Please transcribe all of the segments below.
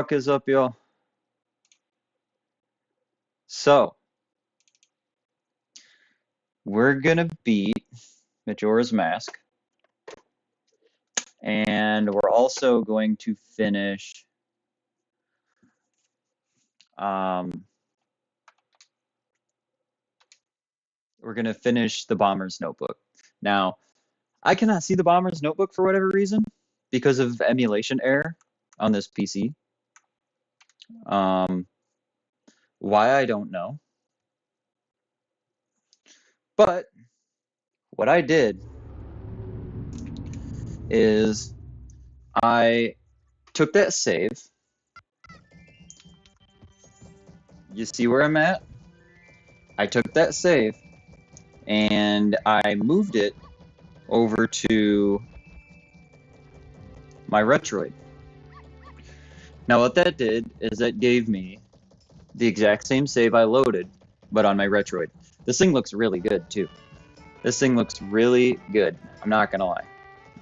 Fuck is up, y'all? So, we're gonna beat Majora's Mask, and we're also going to finish. Um, we're gonna finish the Bomber's Notebook. Now, I cannot see the Bomber's Notebook for whatever reason because of emulation error on this PC. Um, why I don't know. But what I did is I took that save. You see where I'm at? I took that save and I moved it over to my Retroid. Now what that did is that gave me the exact same save I loaded, but on my Retroid. This thing looks really good too. This thing looks really good. I'm not gonna lie.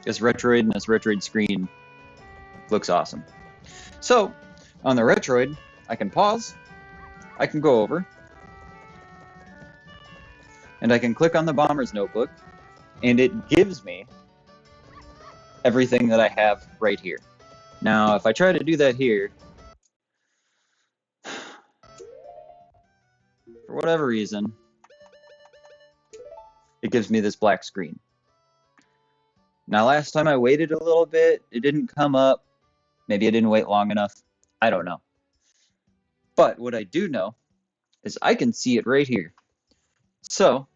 This Retroid and this Retroid screen looks awesome. So on the Retroid, I can pause, I can go over, and I can click on the Bomber's Notebook, and it gives me everything that I have right here. Now, if I try to do that here, for whatever reason, it gives me this black screen. Now, last time I waited a little bit, it didn't come up. Maybe I didn't wait long enough. I don't know. But what I do know is I can see it right here. So,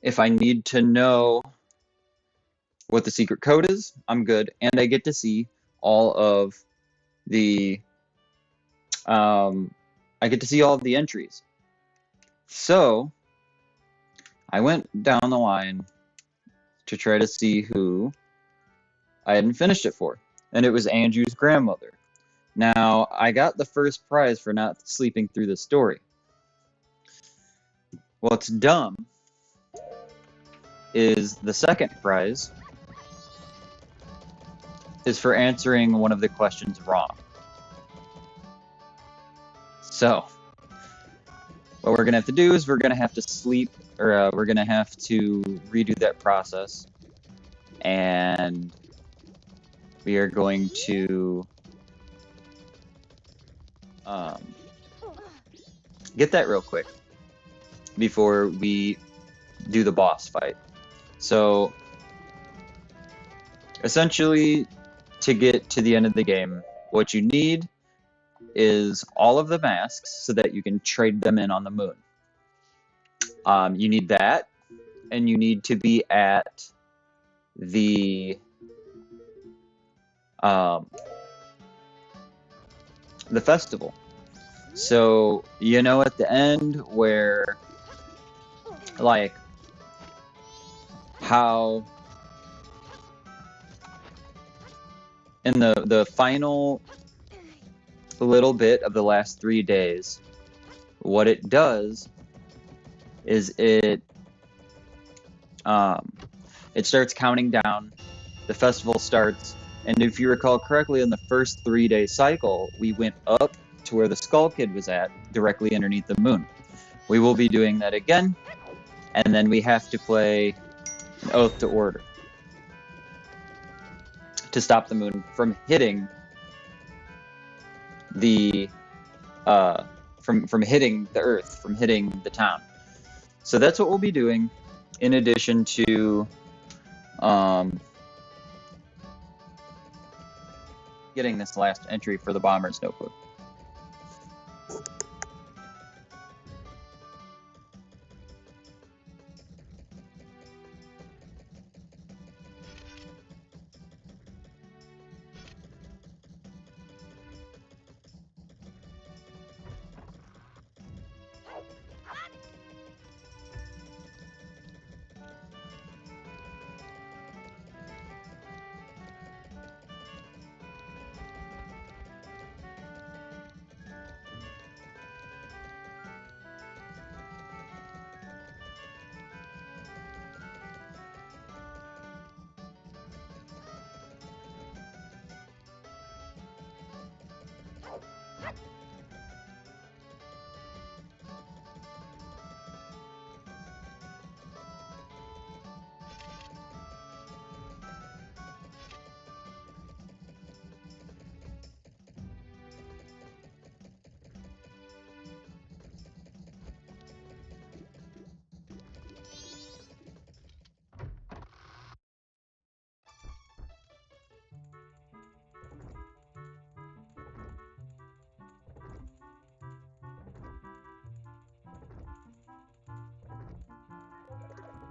if I need to know what the secret code is, I'm good. And I get to see all of the I get to see all of the entries. So, I went down the line to try to see who I hadn't finished it for. And it was Andrew's grandmother. Now, I got the first prize for not sleeping through the story. What's dumb is the second prize is for answering one of the questions wrong. So, what we're going to have to do is we're going to have to sleep, or we're going to have to redo that process. And we are going to get that real quick before we do the boss fight. So, essentially, to get to the end of the game, what you need is all of the masks so that you can trade them in on the moon. You need that, and you need to be at the festival. So, you know, at the end where, like, how in the final little bit of the last 3 days, what it does is it starts counting down. The festival starts, and if you recall correctly, in the first 3-day cycle, we went up to where the Skull Kid was at, directly underneath the moon. We will be doing that again, and then we have to play an Oath to Order to stop the moon from hitting the from hitting the Earth, from hitting the town. So that's what we'll be doing, in addition to getting this last entry for the Bomber's Notebook.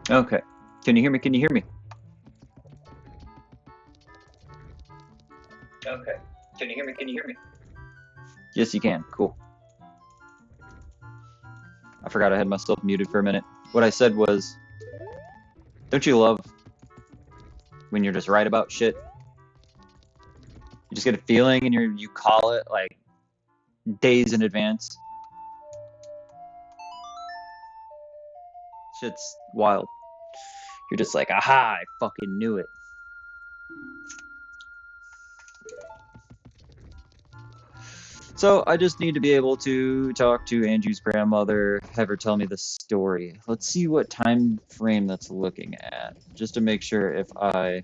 Okay. Can you hear me? Can you hear me? Okay. Can you hear me? Can you hear me? Yes, you can. Cool. I forgot I had myself muted for a minute. What I said was, don't you love when you're just right about shit? You just get a feeling and you call it like days in advance. Shit's wild. You're just like, aha, I fucking knew it. So I just need to be able to talk to Andrew's grandmother, have her tell me the story. Let's see what time frame that's looking at, just to make sure if I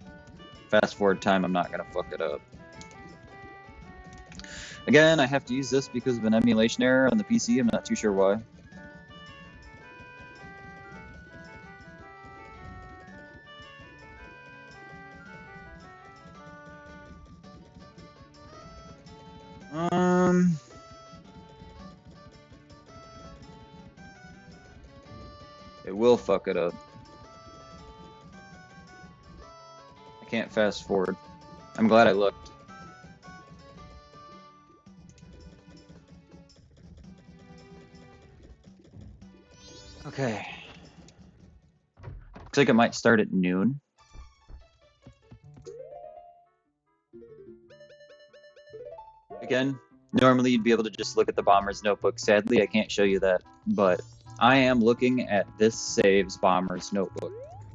fast forward time, I'm not gonna fuck it up. Again, I have to use this because of an emulation error on the PC. I'm not too sure why. It will fuck it up. I can't fast forward. I'm glad I looked. Okay. Looks like it might start at noon. Again, normally you'd be able to just look at the Bomber's Notebook. Sadly, I can't show you that, but I am looking at this saves Bomber's Notebook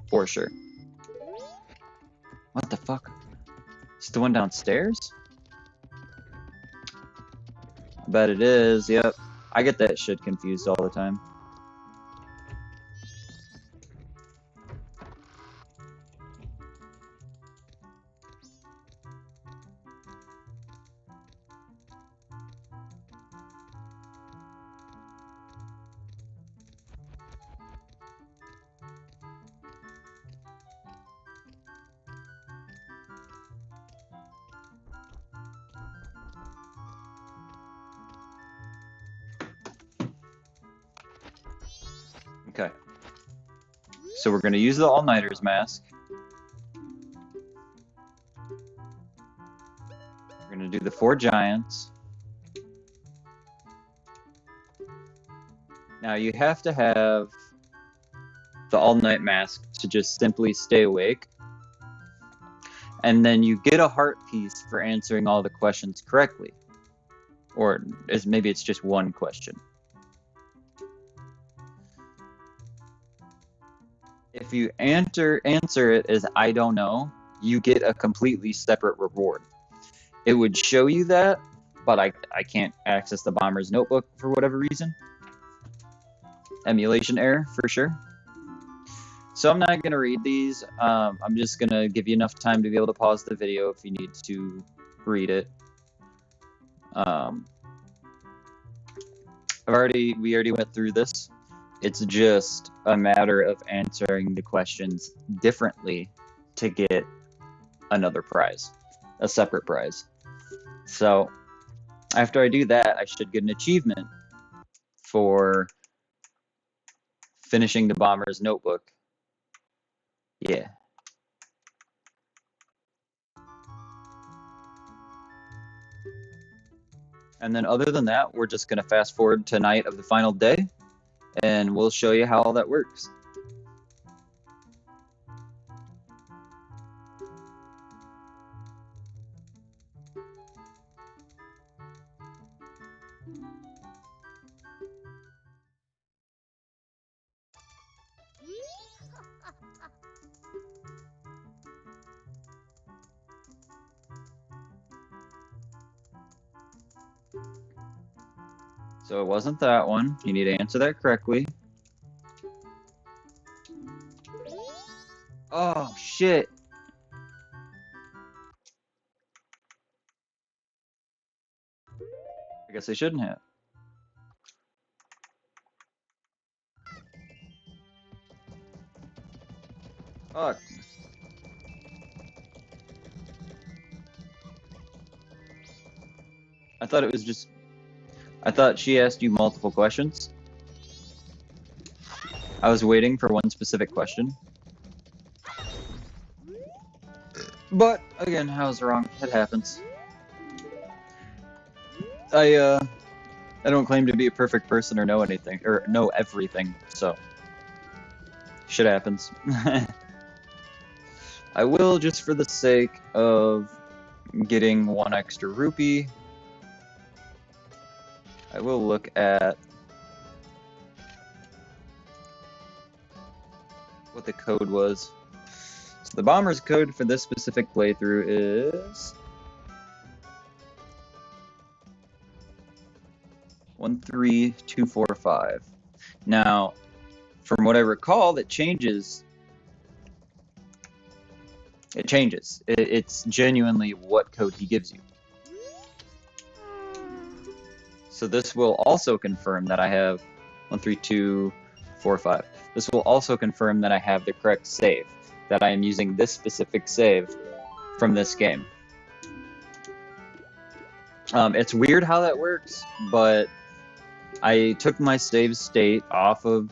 for sure. What the fuck? It's the one downstairs? I bet it is, yep. I get that shit confused all the time. Okay. So we're gonna use the All-Nighters mask. We're gonna do the 4 giants. Now you have to have the all-night mask to just simply stay awake. And then you get a heart piece for answering all the questions correctly. Or maybe it's just one question. If you answer it as I don't know, you get a completely separate reward. It would show you that, but I can't access the Bomber's Notebook for whatever reason. Emulation error, for sure. So I'm not going to read these. I'm just going to give you enough time to be able to pause the video if you need to read it. We already went through this. It's just a matter of answering the questions differently to get another prize, a separate prize. So after I do that, I should get an achievement for finishing the Bomber's Notebook. Yeah. And then other than that, we're just going to fast forward to night of the final day, and we'll show you how all that works. So it wasn't that one. You need to answer that correctly. Oh, shit. I guess I shouldn't have. Fuck. I thought it was just. I thought she asked you multiple questions. I was waiting for one specific question. But, again, I was wrong. It happens. I don't claim to be a perfect person or know anything, or know everything, so. Shit happens. I will, just for the sake of getting one extra rupee, I will look at what the code was. So the bomber's code for this specific playthrough is 13245. Now, from what I recall, that changes. It changes. It's genuinely what code he gives you. So this will also confirm that I have 13245. This will also confirm that I have the correct save, that I am using this specific save from this game. It's weird how that works, but I took my save state off of,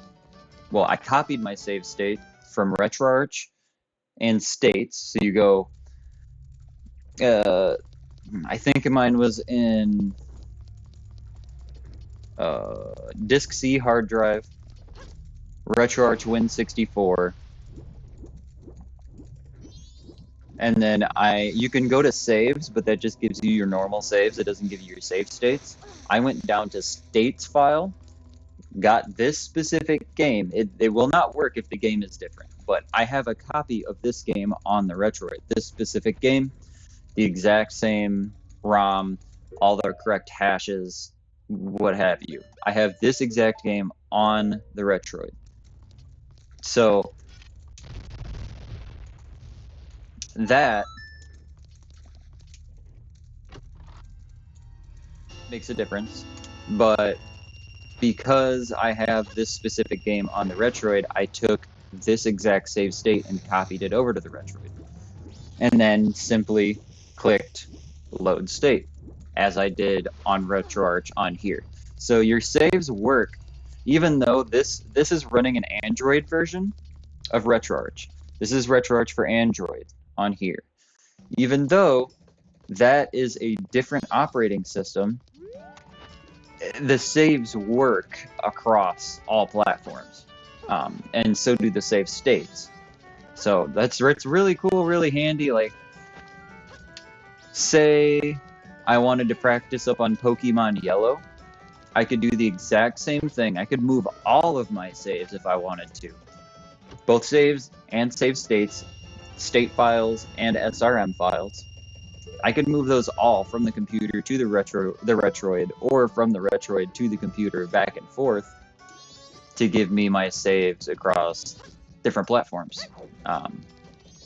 well, I copied my save state from RetroArch and states. So you go, I think mine was in Disk C hard drive, RetroArch Win64, and then you can go to saves, but that just gives you your normal saves. It doesn't give you your save states. I went down to states file, got this specific game. It will not work if the game is different, but I have a copy of this game on the Retroid. This specific game, the exact same ROM, all the correct hashes, what have you. I have this exact game on the Retroid. So that makes a difference, but because I have this specific game on the Retroid, I took this exact save state and copied it over to the Retroid. And then simply clicked load state, as I did on RetroArch on here. So your saves work, even though this is running an Android version of RetroArch. This is RetroArch for Android on here. Even though that is a different operating system, the saves work across all platforms, and so do the save states. So it's really cool, really handy. Like, say I wanted to practice up on Pokemon Yellow, I could do the exact same thing. I could move all of my saves if I wanted to. Both saves and save states, state files and SRM files. I could move those all from the computer to the Retroid, or from the Retroid to the computer back and forth to give me my saves across different platforms.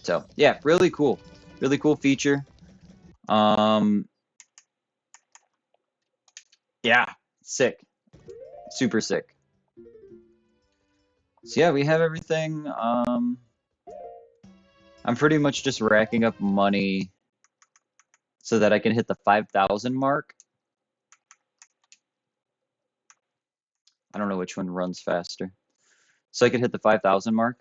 So yeah, really cool feature. Yeah, sick, super sick. So yeah, we have everything. I'm pretty much just racking up money so that I can hit the 5,000 mark. I don't know which one runs faster. So I could hit the 5,000 mark.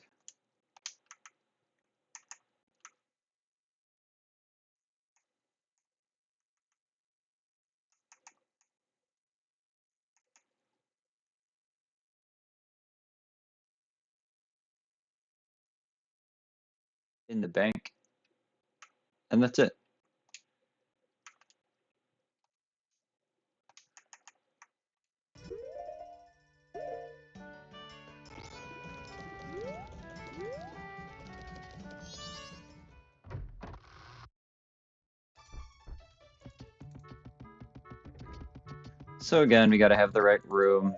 In the bank, and that's it. So again, we gotta have the right room.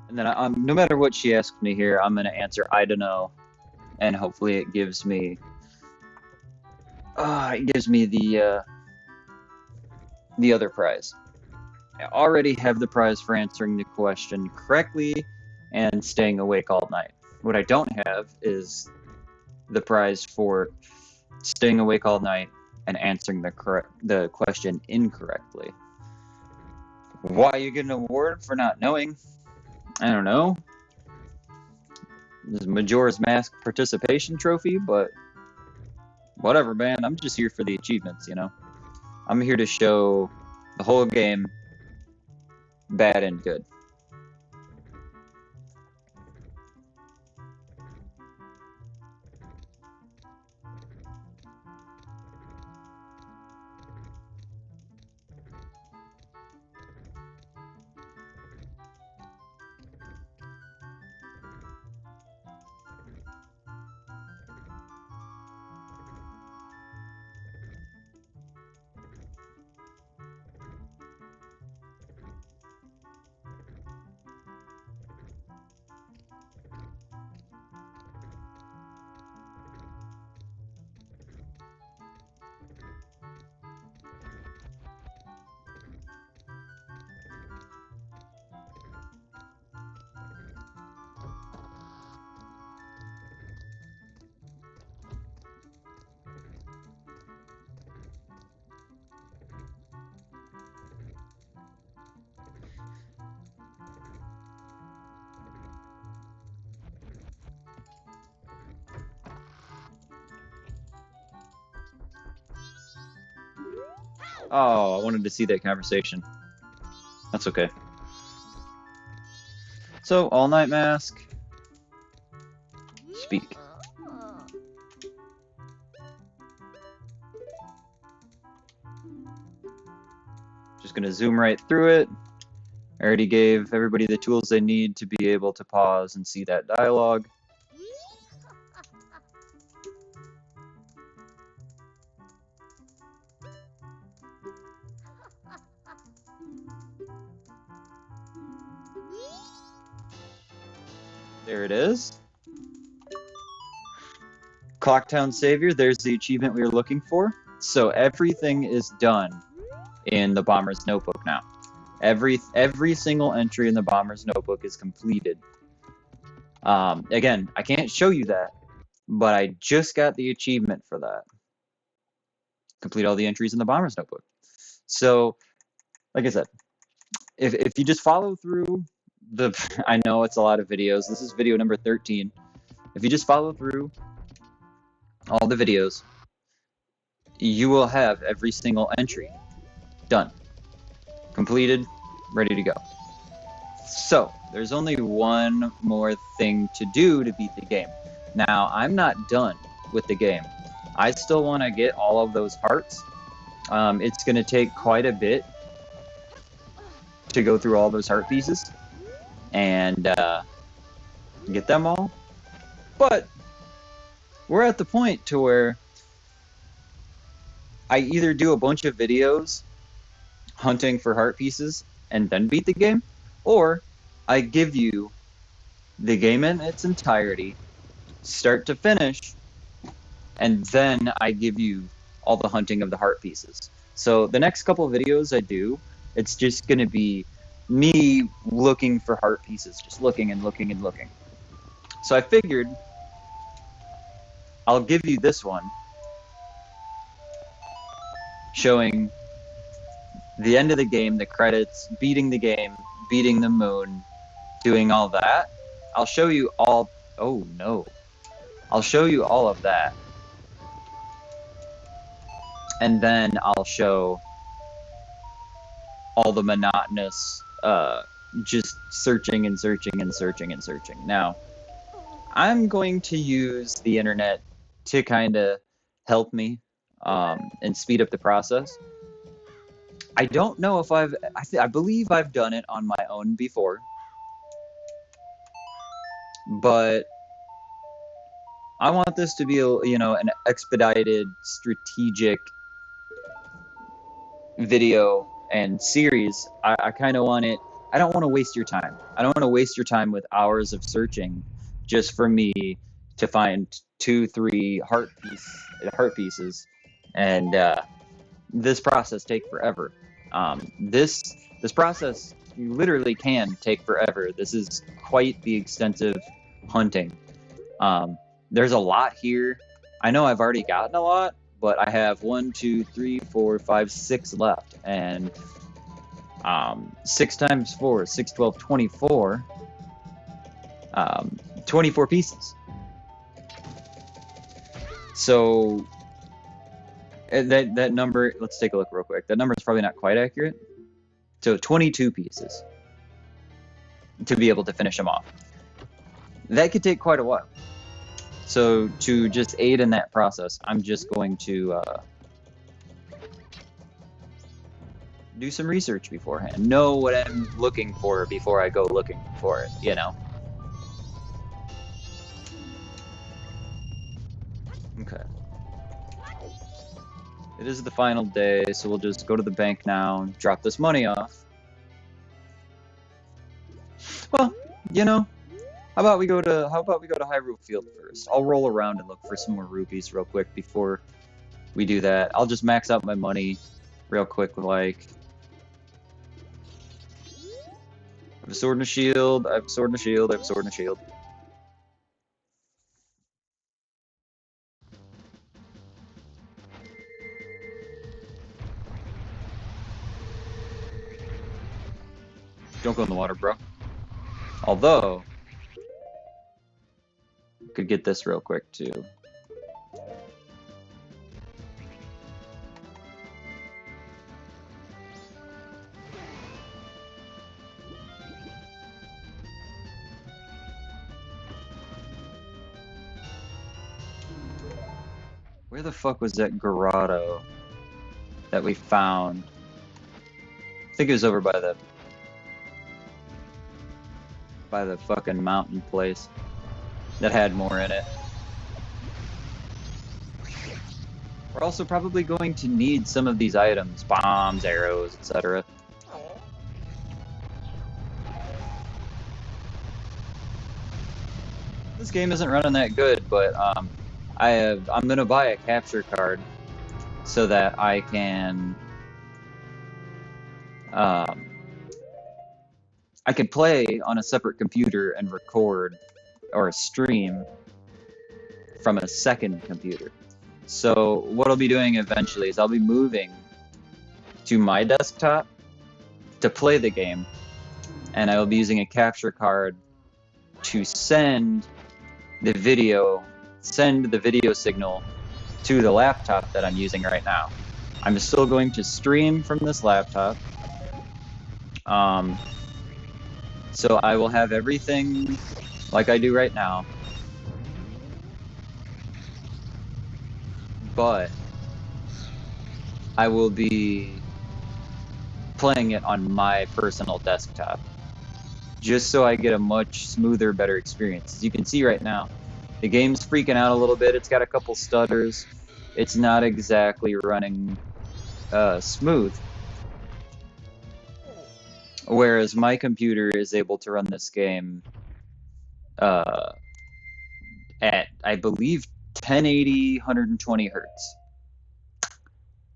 And then no matter what she asks me here, I'm gonna answer I don't know, and hopefully it gives me the other prize. I already have the prize for answering the question correctly and staying awake all night. What I don't have is the prize for staying awake all night and answering the question incorrectly. Why you get an award for not knowing? I don't know. This is Majora's Mask participation trophy, but whatever, man. I'm just here for the achievements, you know? I'm here to show the whole game, bad and good. Oh, I wanted to see that conversation. That's okay. So, All Night Mask. Speak. Just gonna zoom right through it. I already gave everybody the tools they need to be able to pause and see that dialogue. There it is. Clocktown Savior, there's the achievement we were looking for. So everything is done in the Bomber's Notebook now. Every single entry in the Bomber's Notebook is completed. Again, I can't show you that, but I just got the achievement for that. Complete all the entries in the Bomber's Notebook. So, like I said, if you just follow through I know it's a lot of videos. This is video number 13. If you just follow through all the videos, you will have every single entry done, completed, ready to go. So, there's only one more thing to do to beat the game. Now, I'm not done with the game. I still want to get all of those hearts. It's going to take quite a bit to go through all those heart pieces and get them all. But we're at the point to where I either do a bunch of videos hunting for heart pieces and then beat the game, or I give you the game in its entirety, start to finish, and then I give you all the hunting of the heart pieces. So the next couple of videos I do, it's just going to be me looking for heart pieces, just looking and looking and looking. So I figured I'll give you this one showing the end of the game, the credits, beating the game, beating the moon, doing all that. I'll show you all. Oh no. I'll show you all of that. And then I'll show all the monotonous, just searching and searching and searching and searching. Now, I'm going to use the internet to kind of help me and speed up the process. I don't know if I believe I've done it on my own before, but I want this to be, an expedited, strategic video and series. I kind of want it. I don't want to waste your time. I don't want to waste your time with hours of searching just for me to find 2, 3 heart pieces, and this process take forever. This process literally can take forever. This is quite the extensive hunting. There's a lot here. I know I've already gotten a lot, but I have 1, 2, 3, 4, 5, 6 left, and 6 times 4, 6, 12, 24. 24 pieces. So that number, let's take a look real quick. That number is probably not quite accurate. So 22 pieces to be able to finish them off. That could take quite a while. So to just aid in that process, I'm just going to do some research beforehand. Know what I'm looking for before I go looking for it, you know? Okay. It is the final day, so we'll just go to the bank now and drop this money off. Well, you know, how about we go to Hyrule Field first? I'll roll around and look for some more rupees real quick before we do that. I'll just max out my money real quick, like I have a sword and a shield, I have a sword and a shield, I have a sword and a shield. Don't go in the water, bro. Although, could get this real quick too. Where the fuck was that grotto that we found? I think it was over by the fucking mountain place that had more in it. We're also probably going to need some of these items, bombs, arrows, etc. This game isn't running that good, but I'm gonna buy a capture card so that I can I can play on a separate computer and record or stream from a second computer. So what I'll be doing eventually is I'll be moving to my desktop to play the game, and I will be using a capture card to send the video signal to the laptop that I'm using right now. I'm still going to stream from this laptop. So I will have everything like I do right now, but I will be playing it on my personal desktop, just so I get a much smoother, better experience. As you can see right now, the game's freaking out a little bit. It's got a couple stutters. It's not exactly running smooth. Whereas my computer is able to run this game at, I believe, 1080, 120 hertz.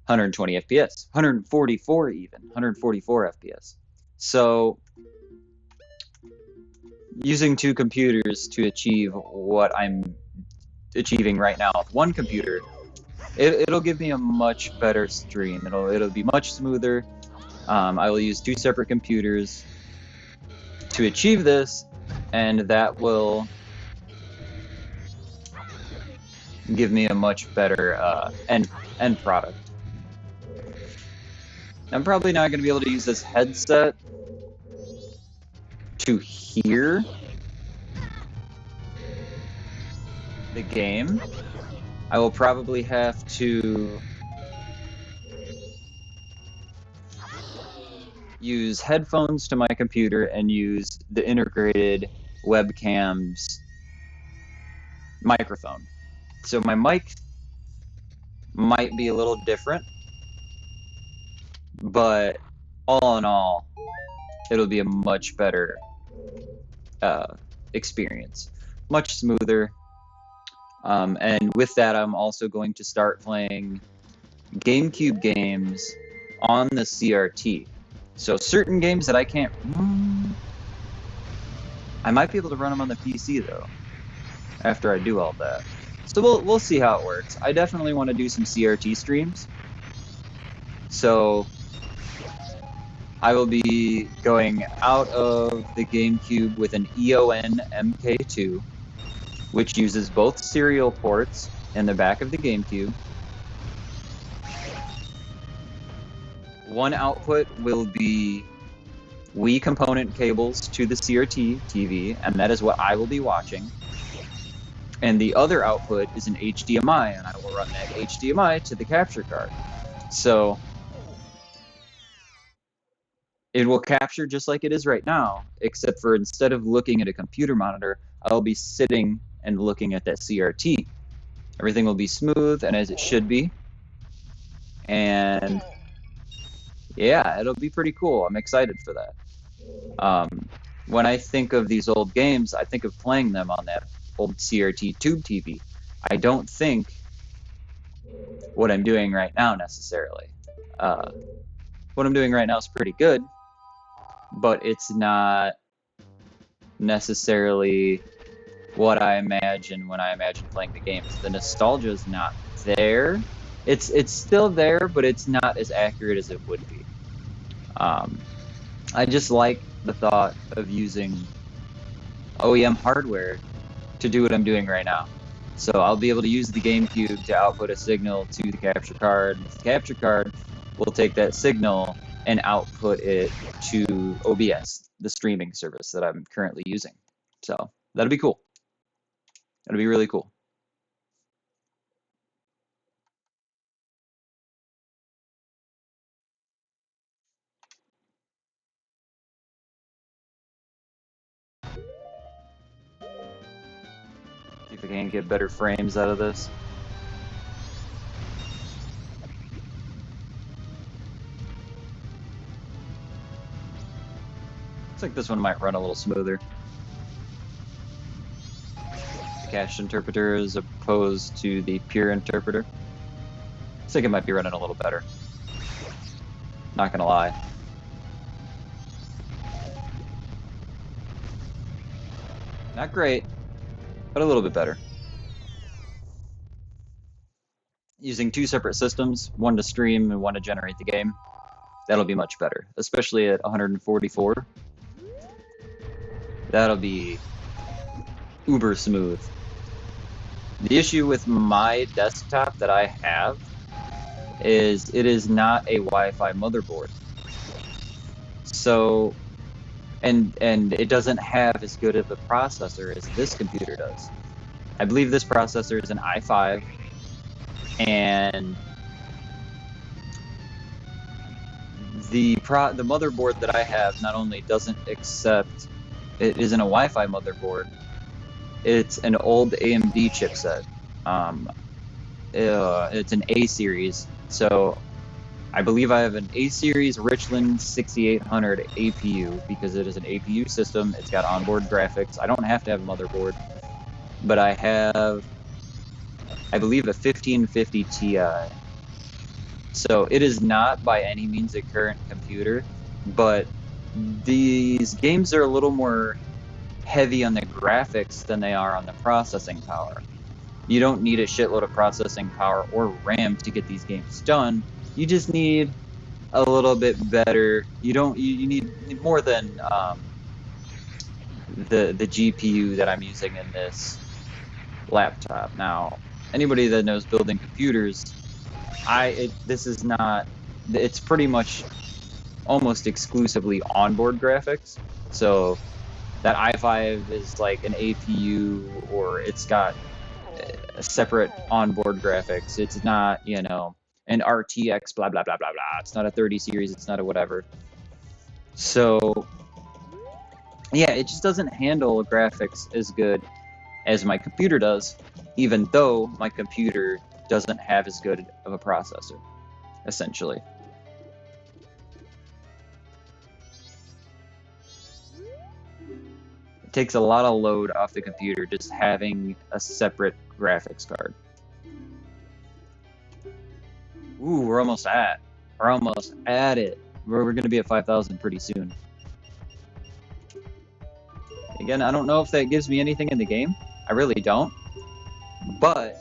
120 FPS, 144 even, 144 FPS. So using 2 computers to achieve what I'm achieving right now with 1 computer, it'll give me a much better stream. It'll be much smoother. I will use 2 separate computers to achieve this, and that will give me a much better end product. I'm probably not going to be able to use this headset to hear the game. I will probably have to use headphones to my computer and use the integrated webcam's microphone. So my mic might be a little different, but all in all, it'll be a much better uh, experience, much smoother. And with that, I'm also going to start playing GameCube games on the CRT. So certain games that I can't, I might be able to run them on the PC though. After I do all that, so we'll see how it works. I definitely want to do some CRT streams, so I will be going out of the GameCube with an EON MK2, which uses both serial ports in the back of the GameCube. One output will be Wii component cables to the CRT TV, and that is what I will be watching. And the other output is an HDMI, and I will run that HDMI to the capture card. So it will capture just like it is right now, except for instead of looking at a computer monitor, I'll be sitting and looking at that CRT. Everything will be smooth and as it should be. And yeah, it'll be pretty cool. I'm excited for that. When I think of these old games, I think of playing them on that old CRT tube TV. I don't think what I'm doing right now necessarily. Uh, what I'm doing right now is pretty good, but it's not necessarily what I imagine when I imagine playing the games. The nostalgia is not there. It's still there, but it's not as accurate as it would be. Um, I just like the thought of using OEM hardware to do what I'm doing right now. So I'll be able to use the GameCube to output a signal to the capture card. The capture card will take that signal and output it to OBS, the streaming service that I'm currently using. So that'll be cool. That'll be really cool. See if I can get better frames out of this. Looks like this one might run a little smoother. The cached interpreter as opposed to the pure interpreter. I think it might be running a little better. Not gonna lie. Not great, but a little bit better. Using two separate systems, one to stream and one to generate the game, that'll be much better, especially at 144. That'll be uber smooth. The issue with my desktop that I have is it is not a Wi-Fi motherboard. So, and it doesn't have as good of a processor as this computer does. I believe this processor is an i5, and the motherboard that I have not only doesn't accept, it isn't a Wi-Fi motherboard, it's an old AMD chipset. It's an A series, so I believe I have an A series Richland 6800 APU because it is an APU system. It's got onboard graphics. I don't have to have a motherboard, but I have, I believe, a 1550 Ti. So it is not by any means a current computer, but these games are a little more heavy on the graphics than they are on the processing power. You don't need a shitload of processing power or RAM to get these games done. You just need a little bit better. You need more than the GPU that I'm using in this laptop. Now, anybody that knows building computers, this is not. It's pretty much almost exclusively onboard graphics. So that i5 is like an APU, or it's got a separate onboard graphics. It's not, an RTX blah blah blah blah blah. It's not a 30 series. It's not a whatever. So yeah, it just doesn't handle graphics as good as my computer does. even though my computer doesn't have as good of a processor, essentially. It takes a lot of load off the computer just having a separate graphics card. Ooh, we're almost at it. We're going to be at 5,000 pretty soon. Again, I don't know if that gives me anything in the game. I really don't. But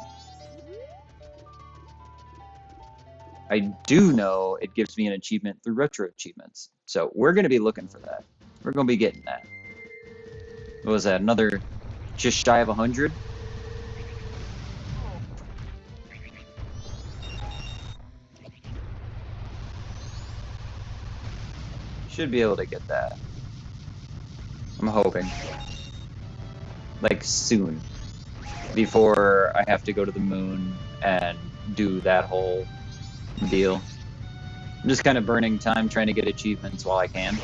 I do know it gives me an achievement through retro achievements. So we're going to be looking for that. We're going to be getting that. What was that? Another just shy of 100? Should be able to get that. I'm hoping. Like soon. Before I have to go to the moon and do that whole deal. I'm just kind of burning time trying to get achievements while I can.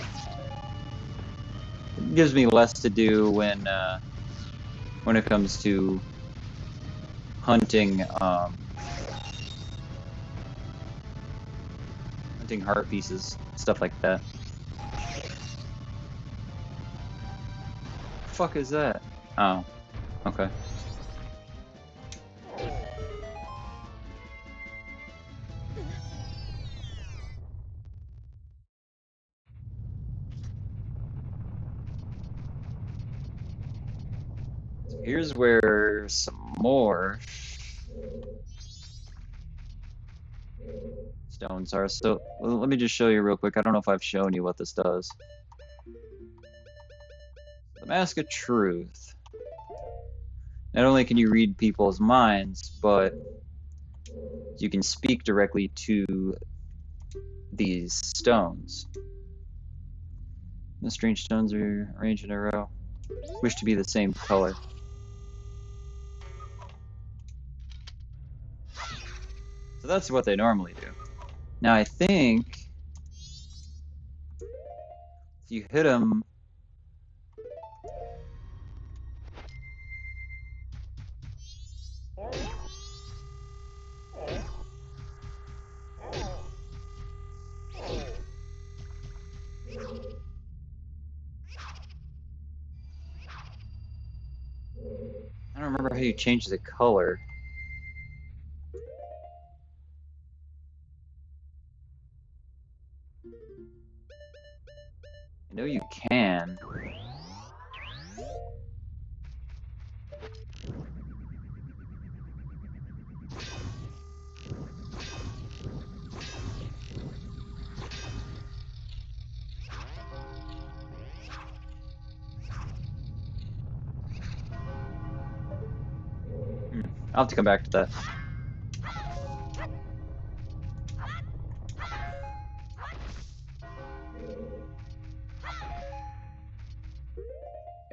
It gives me less to do when it comes to hunting hunting heart pieces, stuff like that. The fuck is that? Oh, okay. Here's where some more stones are. So let me just show you real quick. I don't know if I've shown you what this does. The Mask of Truth. Not only can you read people's minds, but you can speak directly to these stones. The strange stones are arranged in a row. Wish to be the same color. So that's what they normally do. Now I think if you hit them, I don't remember how you change the color. I know you can. I'll have to come back to that.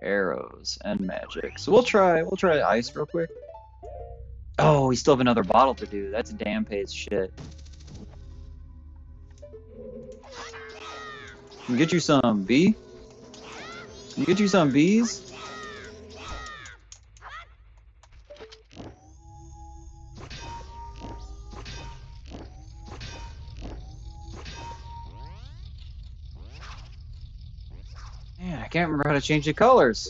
Arrows and magic. So we'll try ice real quick. Oh, we still have another bottle to do. That's damn pays shit. Can get you some bee? Can get you some bees? Man, I can't remember how to change the colors.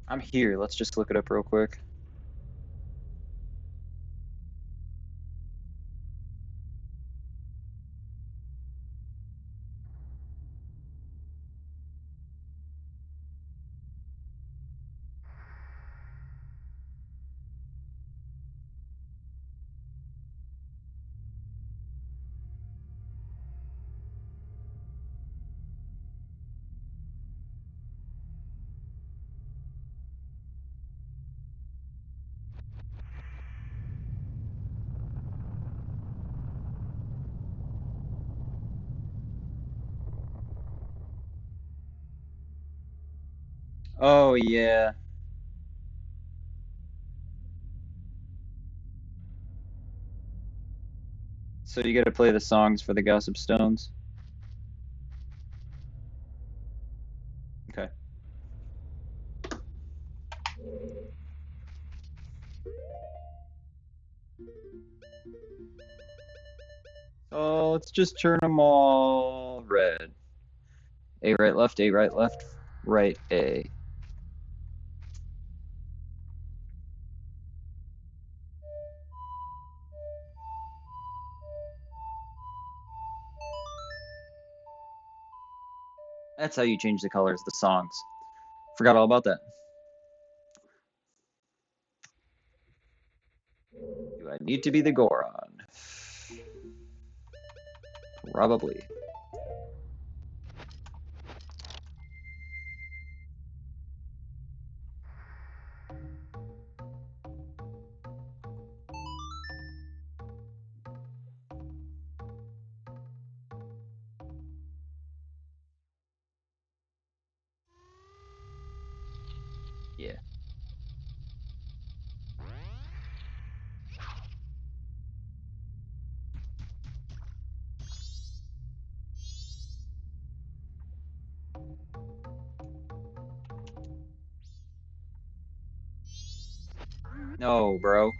I'm here. Let's just look it up real quick. Oh yeah. So you gotta play the songs for the Gossip Stones. Okay. So let's just turn them all red. A right left, A right left, right A. That's how you change the colors of the songs. Forgot all about that. Do I need to be the Goron? Probably. Yeah. No, bro.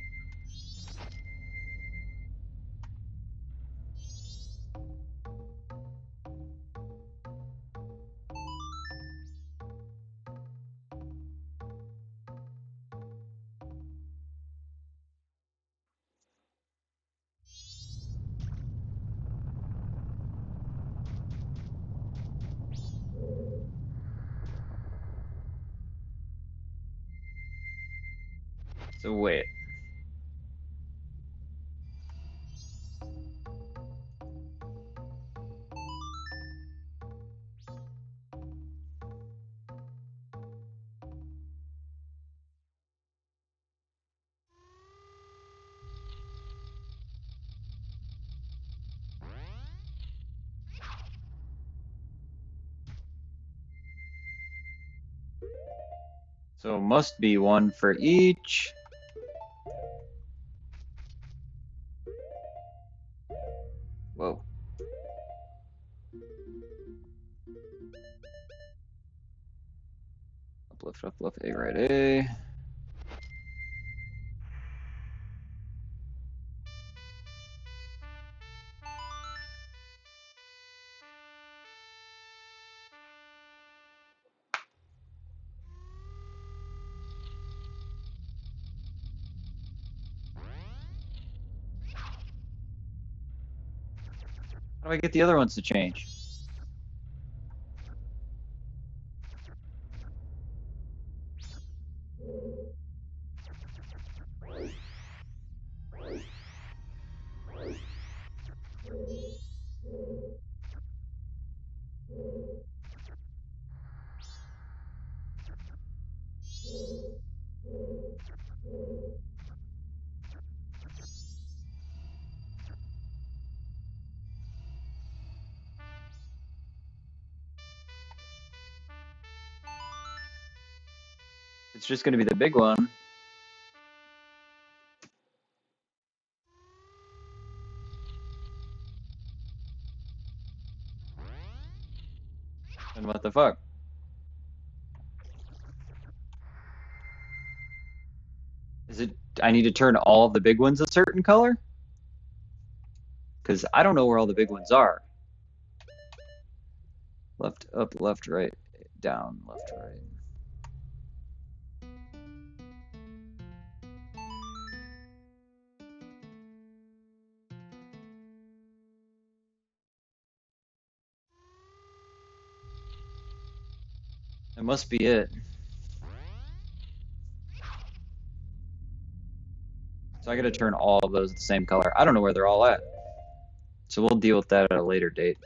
So wait. So must be one for each. Whoa. Up, left, A, right, A. How do I get the other ones to change? It's just gonna be the big one. And what the fuck? Is it, I need to turn all of the big ones a certain color? Because I don't know where all the big ones are. Left, up, left, right, down, left, right. That must be it. So I gotta turn all of those the same color. I don't know where they're all at. So we'll deal with that at a later date.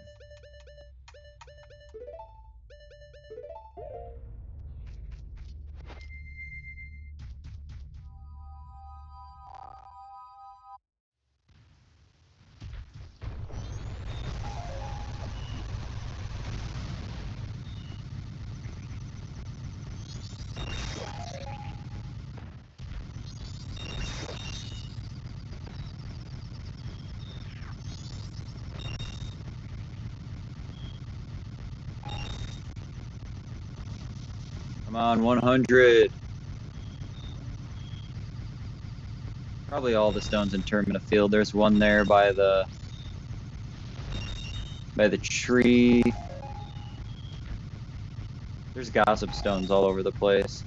Come on, 100. Probably all the stones in Termina Field. There's one there by the tree. There's gossip stones all over the place.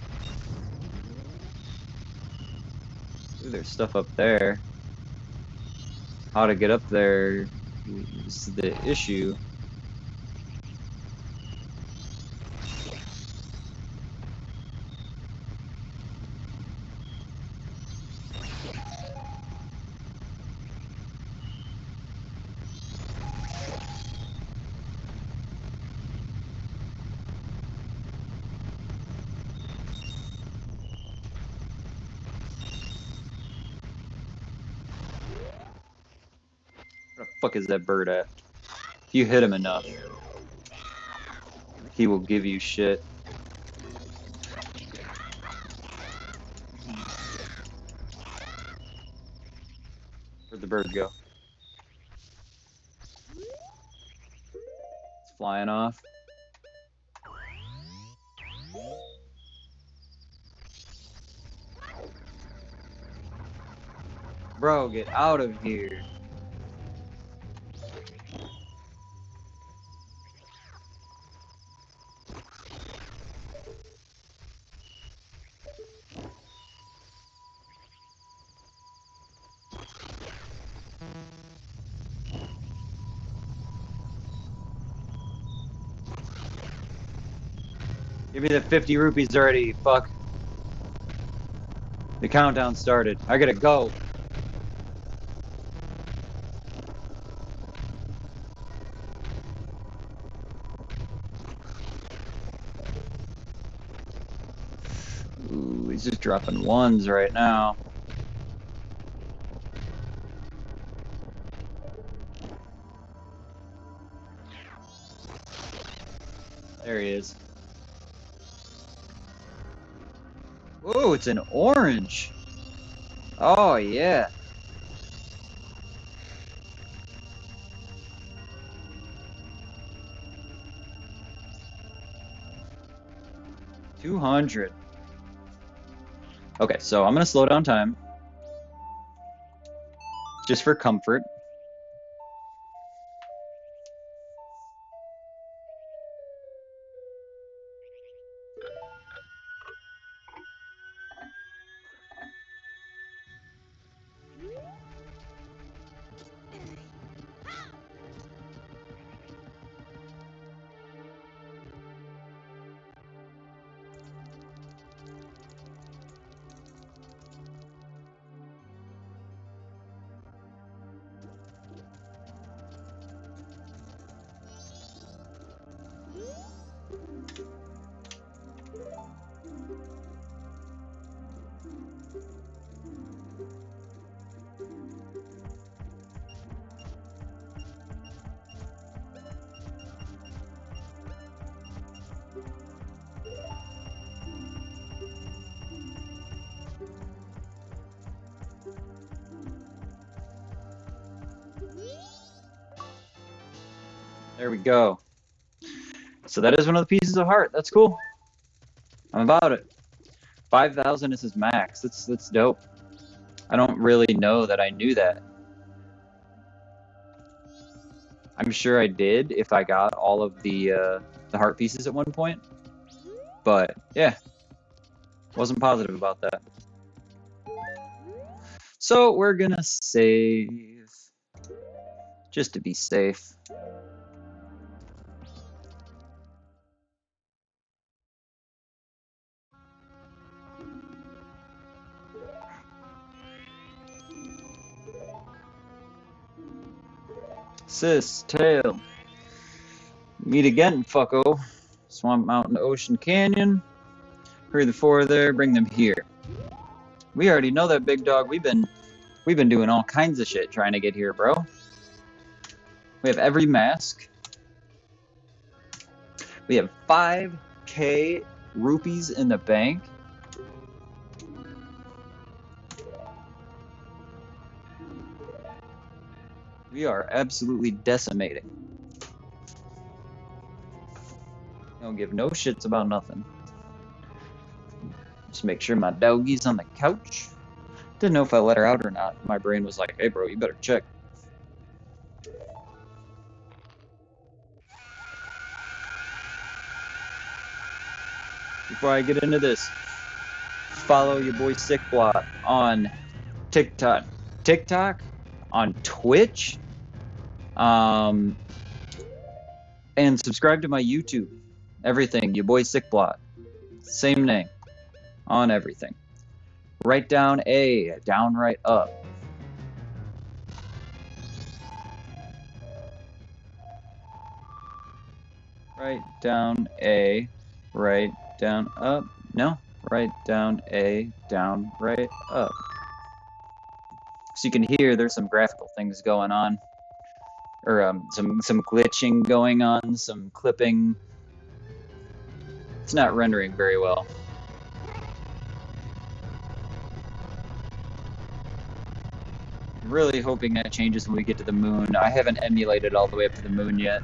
Ooh, there's stuff up there. How to get up there is the issue. Where the fuck is that bird at? If you hit him enough, he will give you shit. Where'd the bird go? It's flying off. Bro, get out of here. Give me the 50 rupees already, fuck. The countdown started. I gotta go. Ooh, he's just dropping ones right now. There he is. Whoa, it's an orange. Oh, yeah. $200. Okay, so I'm gonna slow down time. Just for comfort. There we go. So that is one of the pieces of heart. That's cool. I'm about it. 5,000 is his max. That's dope. I don't really know that I knew that. I'm sure I did if I got all of the heart pieces at one point. But yeah, wasn't positive about that. So we're gonna save just to be safe. Sis, tail. Meet again, fucko. Swamp Mountain, Ocean Canyon. Hurry the four there, bring them here. We already know that, big dog. We've been doing all kinds of shit trying to get here, bro. We have every mask. We have 5K rupees in the bank. We are absolutely decimating. Don't give no shits about nothing. Just make sure my doggy's on the couch. Didn't know if I let her out or not. My brain was like, hey bro, you better check. Before I get into this, follow your boy Yaboisycblat on TikTok, on Twitch, and subscribe to my YouTube. Everything, Yaboisycblat. Same name on everything. Right down A, down right up. Right down A, right down up. No, right down A, down right up. So you can hear there's some graphical things going on, or some glitching going on, some clipping. It's not rendering very well. I'm really hoping that changes when we get to the moon. I haven't emulated all the way up to the moon yet.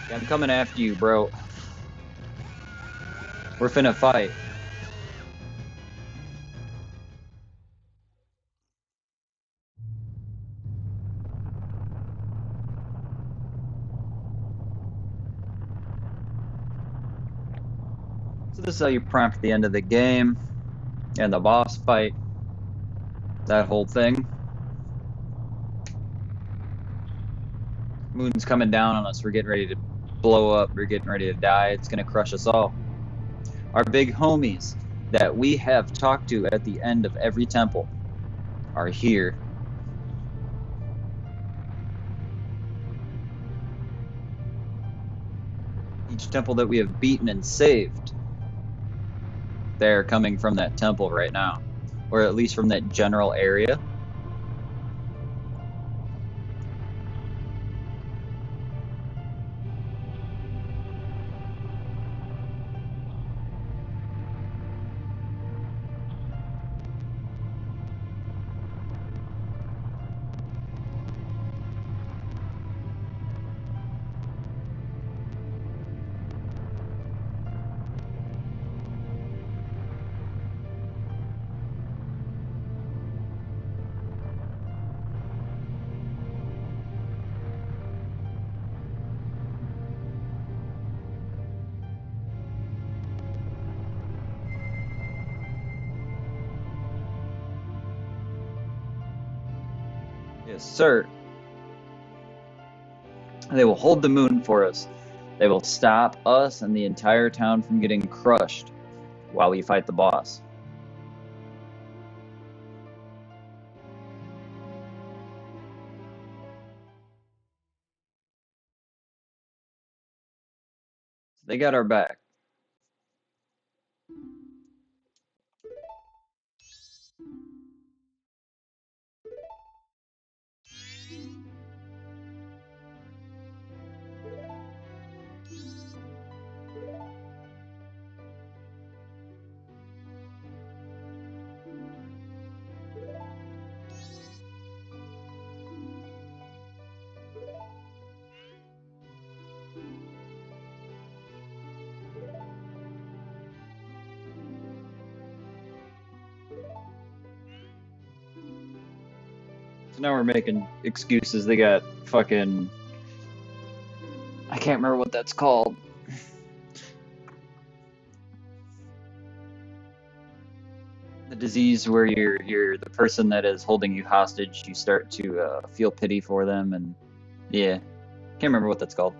Yeah, I'm coming after you, bro. We're finna fight. So this is how you prompt the end of the game and the boss fight. That whole thing. Moon's coming down on us. We're getting ready to blow up. We're getting ready to die. It's gonna crush us all. Our big homies that we have talked to at the end of every temple are here. Each temple that we have beaten and saved, they're coming from that temple right now, or at least from that general area. Yes, sir. They will hold the moon for us. They will stop us and the entire town from getting crushed while we fight the boss. They got our back. So now we're making excuses. They got fucking, I can't remember what that's called. The disease where you're the person that is holding you hostage. You start to feel pity for them, and yeah, can't remember what that's called.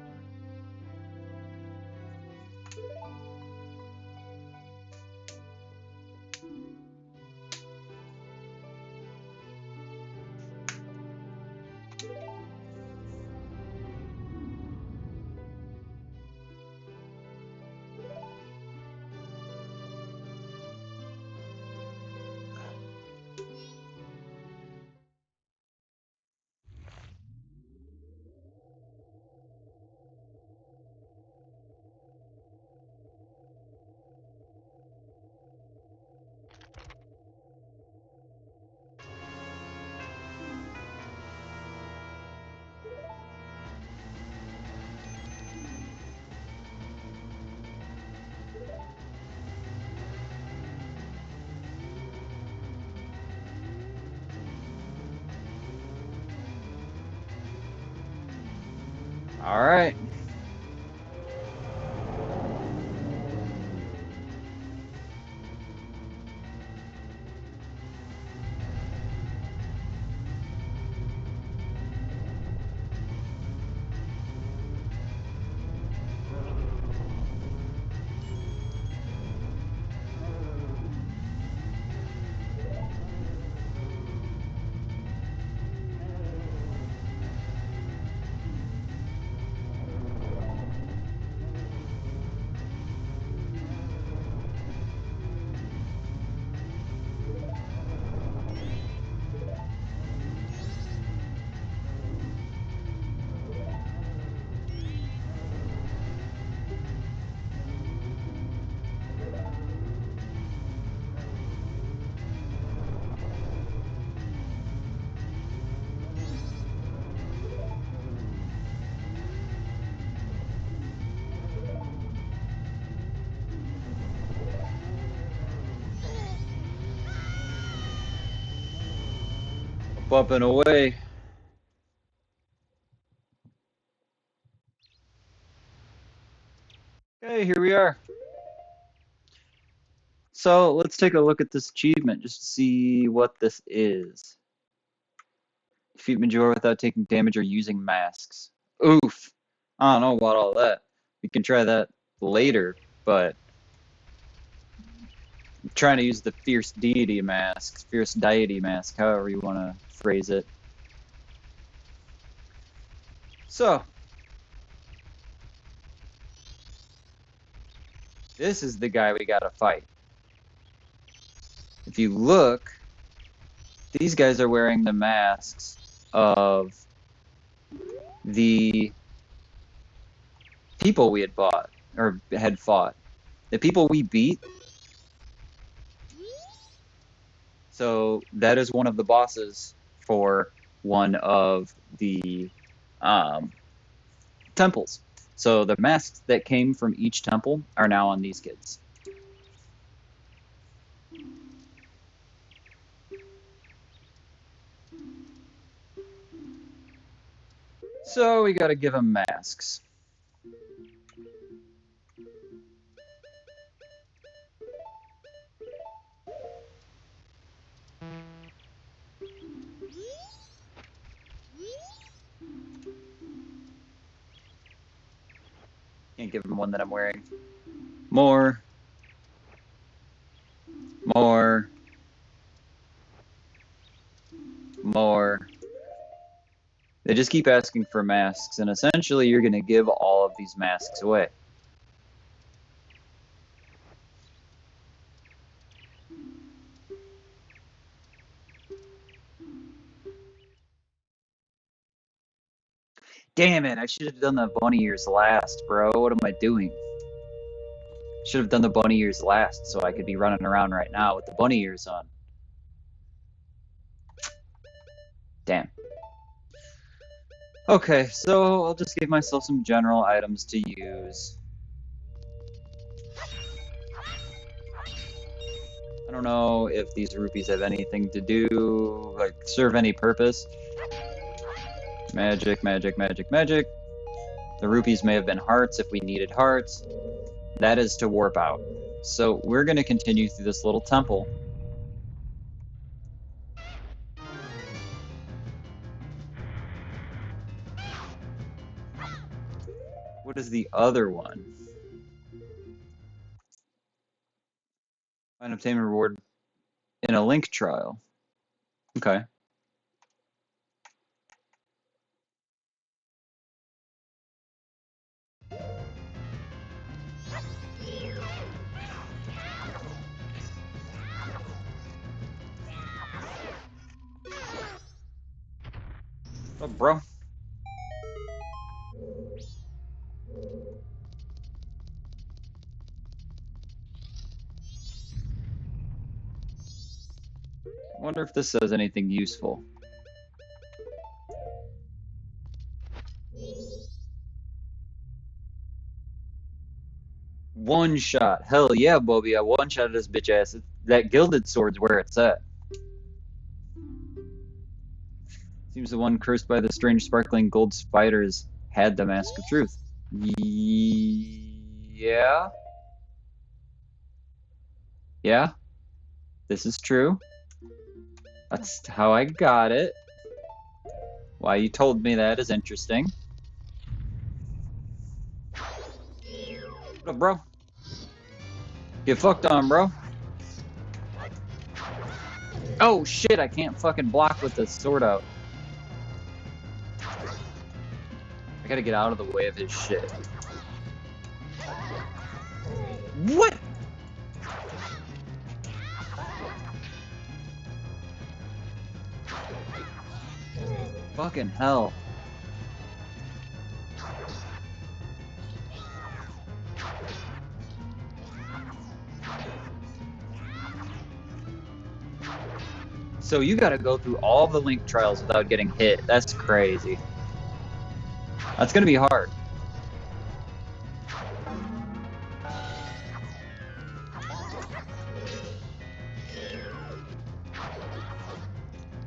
All right. Up and away. Okay, here we are. So let's take a look at this achievement just to see what this is. Defeat Majora without taking damage or using masks. Oof. I don't know about all that. We can try that later, but I'm trying to use the fierce deity mask, fierce deity mask, however you want to phrase it. So, this is the guy we gotta fight. If you look, these guys are wearing the masks of the people we had fought, or had fought. The people we beat. So that is one of the bosses for one of the um, temples. So the masks that came from each temple are now on these kids. So we gotta give them masks. Can't give them one that I'm wearing. More. More. More. They just keep asking for masks, and essentially you're gonna give all of these masks away. Damn it, I should have done the bunny ears last, bro. What am I doing? Should have done the bunny ears last so I could be running around right now with the bunny ears on. Damn. Okay, so I'll just give myself some general items to use. I don't know if these rupees have anything to do, like, serve any purpose. Magic, magic, magic, magic. The rupees may have been hearts if we needed hearts. That is to warp out. So we're going to continue through this little temple. What is the other one? Find obtain reward in a link trial. Okay. Oh, bro. I wonder if this says anything useful. One shot. Hell yeah, Bobby. I one shot this bitch ass. That gilded sword's where it's at. Seems the one cursed by the strange sparkling gold spiders had the Mask of Truth. Yeah. Yeah. This is true. That's how I got it. Why you told me that is interesting. What up, bro? Get fucked on, bro. Oh shit, I can't fucking block with the sword out. I gotta get out of the way of his shit. What? Fucking hell. So you gotta go through all the Link trials without getting hit. That's crazy. That's gonna be hard.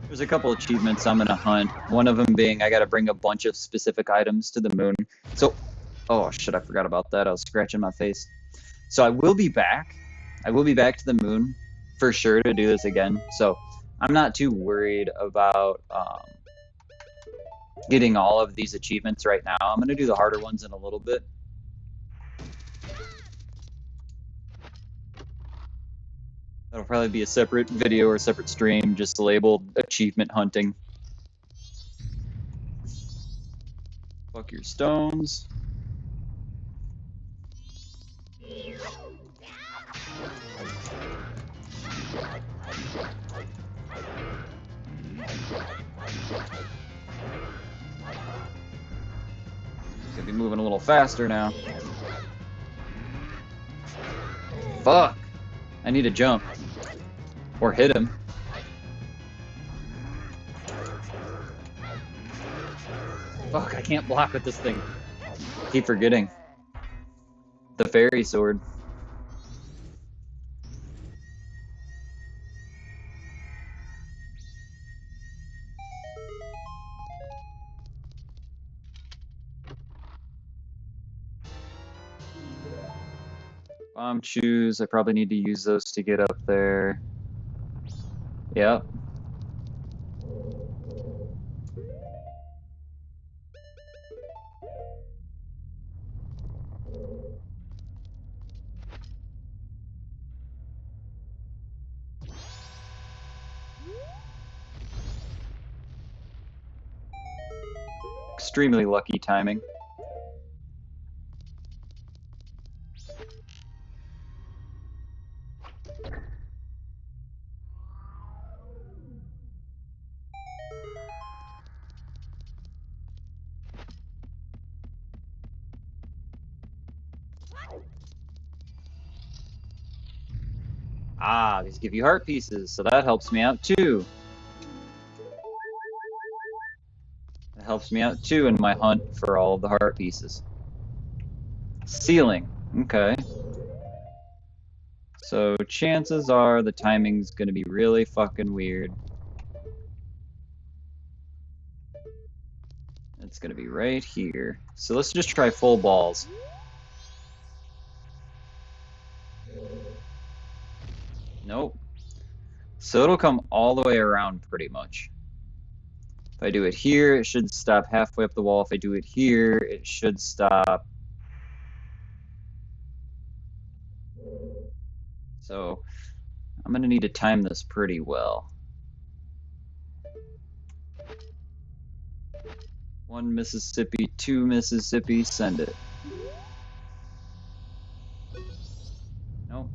There's a couple achievements I'm gonna hunt. One of them being I gotta bring a bunch of specific items to the moon. So, oh shit, I forgot about that. I was scratching my face. So I will be back. I will be back to the moon for sure to do this again. So I'm not too worried about getting all of these achievements right now. I'm gonna do the harder ones in a little bit. That'll probably be a separate video or a separate stream just labeled achievement hunting. Fuck your stones. Could be moving a little faster now. Fuck! I need to jump. Or hit him. Fuck, I can't block with this thing. Keep forgetting. The fairy sword. Bomb shoes, I probably need to use those to get up there. Yep. Extremely lucky timing. Ah, these give you heart pieces, so that helps me out too. That helps me out too in my hunt for all of the heart pieces. Ceiling. Okay. So chances are the timing's gonna be really fucking weird. It's gonna be right here. So let's just try full balls. Nope. So it'll come all the way around pretty much. If I do it here, it should stop halfway up the wall. If I do it here, it should stop. So I'm gonna need to time this pretty well. 1 Mississippi, 2 Mississippi, send it. Nope.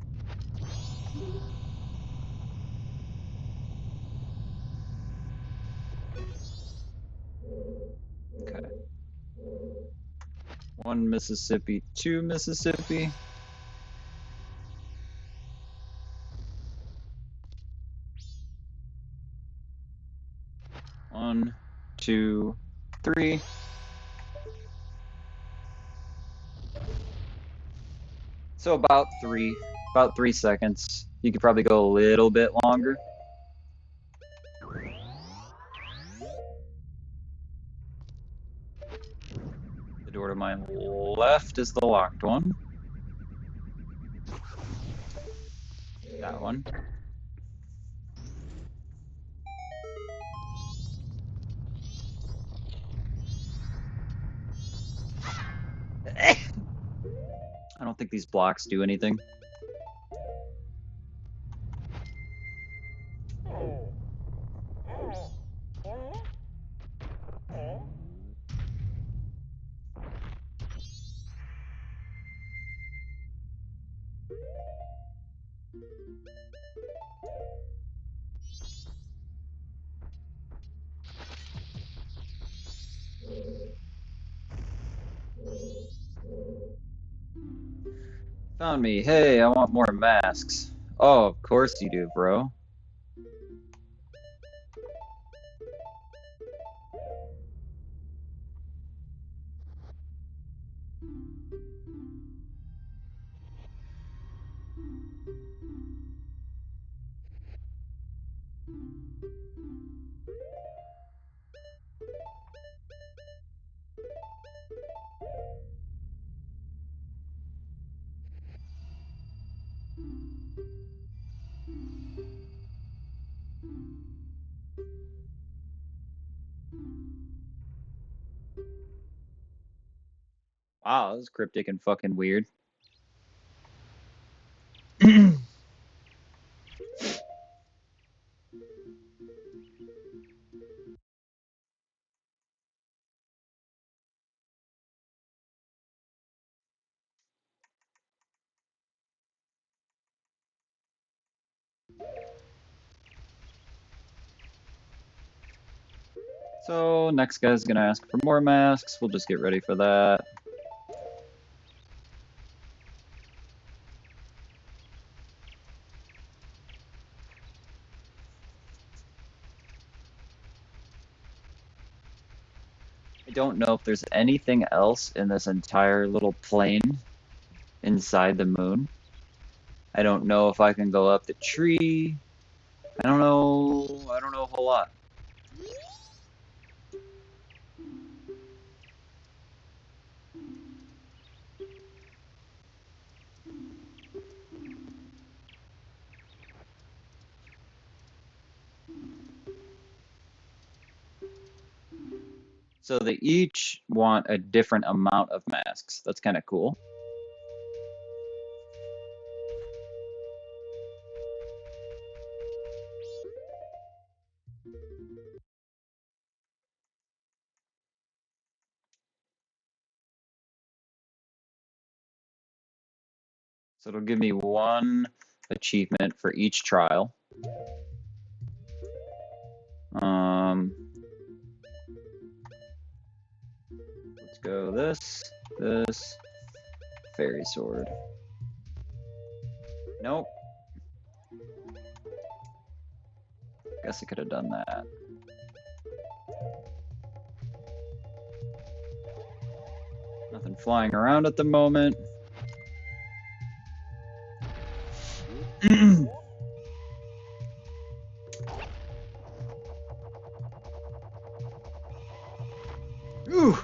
Okay. 1 Mississippi, 2 Mississippi. One, two, three. So about 3 seconds. You could probably go a little bit longer. to my left is the locked one. That one. I don't think these blocks do anything. Found me. Hey, I want more masks. Oh, of course you do, bro. Wow, that was cryptic and fucking weird. So, next guy's gonna ask for more masks. We'll just get ready for that. I don't know if there's anything else in this entire little plane inside the moon. I don't know if I can go up the tree. I don't know. I don't know a whole lot. So they each want a different amount of masks. That's kind of cool. So it'll give me one achievement for each trial. Let's go this, fairy sword. Nope. Guess I could have done that. Nothing flying around at the moment. Ooh.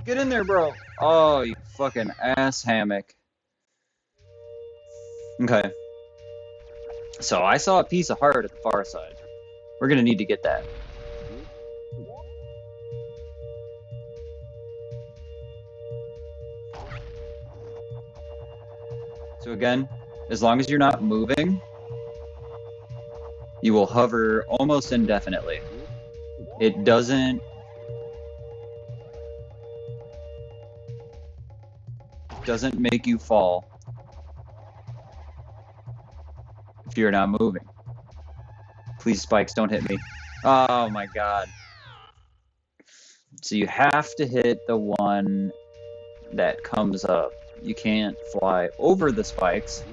Get in there, bro. Oh, you fucking ass hammock. Okay. So I saw a piece of heart at the far side. We're gonna need to get that. So again, as long as you're not moving, you will hover almost indefinitely. It doesn't make you fall if you're not moving. Please, spikes, don't hit me. Oh my god. So you have to hit the one that comes up. You can't fly over the spikes.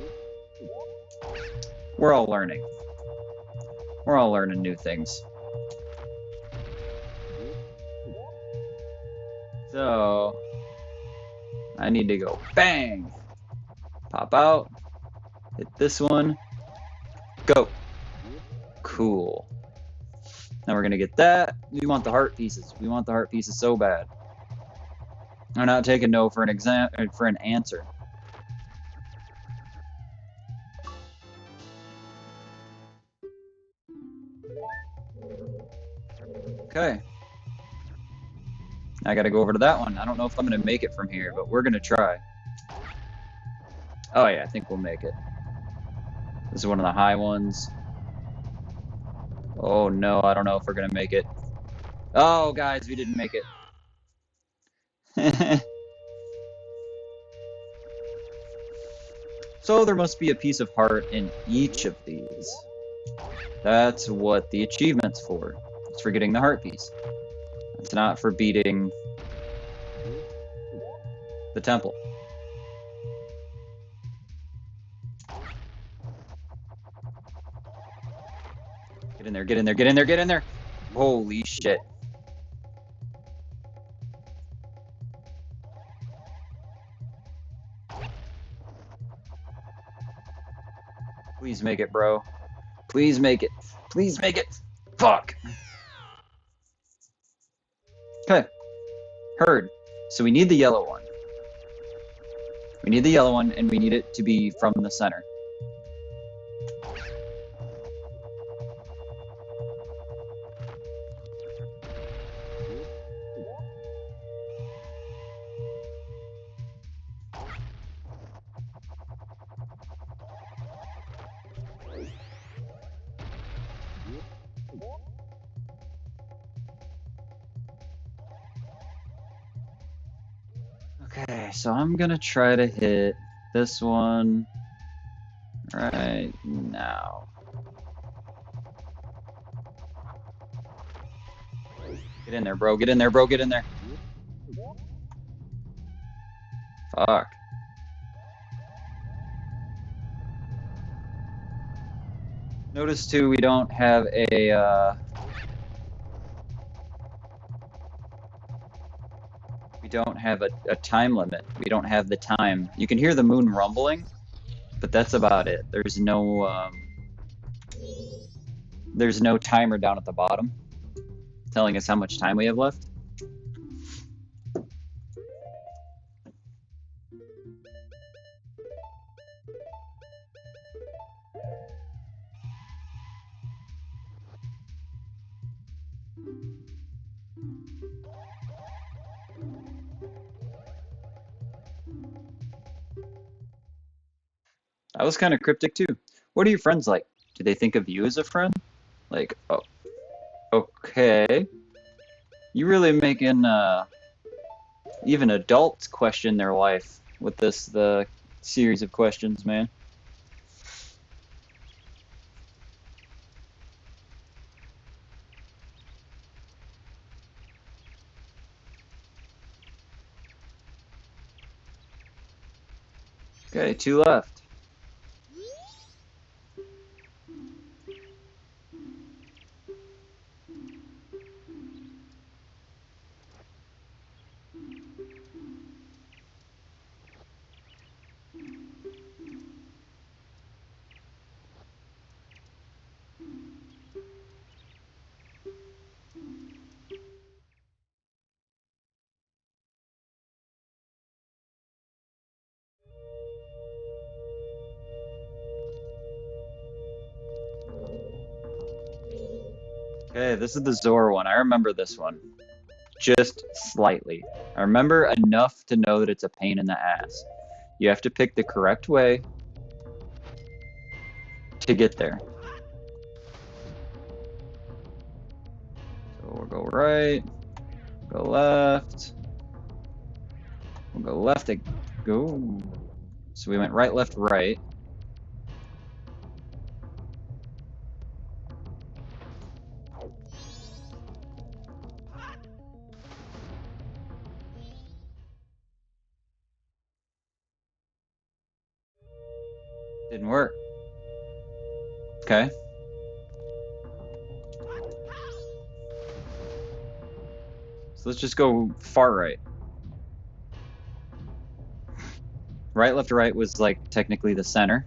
We're all learning. We're all learning new things. So I need to go bang. Pop out. Hit this one. Go. Cool. Now we're gonna get that. We want the heart pieces. We want the heart pieces so bad. I'm not taking no for an answer. Okay. I gotta go over to that one. I don't know if I'm gonna make it from here, but we're gonna try. Oh yeah, I think we'll make it. This is one of the high ones. Oh no, I don't know if we're gonna make it. Oh guys, we didn't make it. So there must be a piece of heart in each of these. That's what the achievement's for. It's for getting the heart piece. It's not for beating the temple. Get in there, get in there, get in there, get in there! Holy shit. Please make it, bro. Please make it. Please make it. Fuck. Okay. Heard. So we need the yellow one. We need the yellow one, and we need it to be from the center. Okay, so I'm gonna try to hit this one right now. Get in there, bro. Get in there, bro. Get in there. Fuck. Notice too, we don't have a time limit. We don't have the time. You can hear the moon rumbling, but that's about it. There's no timer down at the bottom telling us how much time we have left. That was kind of cryptic too. What are your friends like? Do they think of you as a friend? Like, oh, okay. You really making even adults question their life with the series of questions, man. Okay, 2 left. Okay, this is the Zora one. I remember this one. Just slightly. I remember enough to know that it's a pain in the ass. You have to pick the correct way to get there. So we'll go right, go left, we'll go left, go. So we went right, left, right. Didn't work. Okay. So let's just go far right. Right, left, right was like technically the center.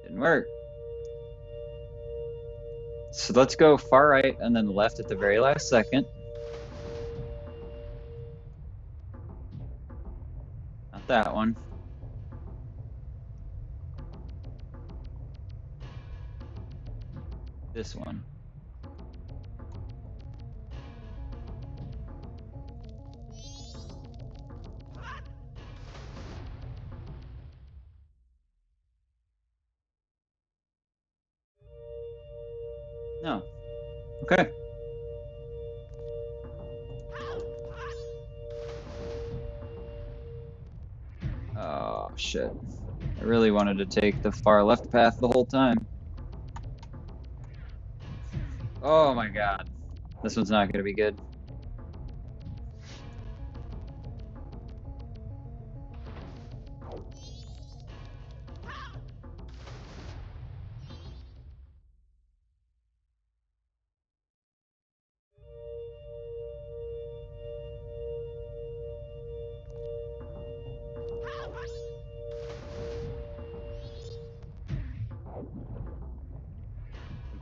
Didn't work. So let's go far right and then left at the very last second. Not that one. This one. No. Okay. Oh, shit. I really wanted to take the far left path the whole time. Oh my god. This one's not going to be good.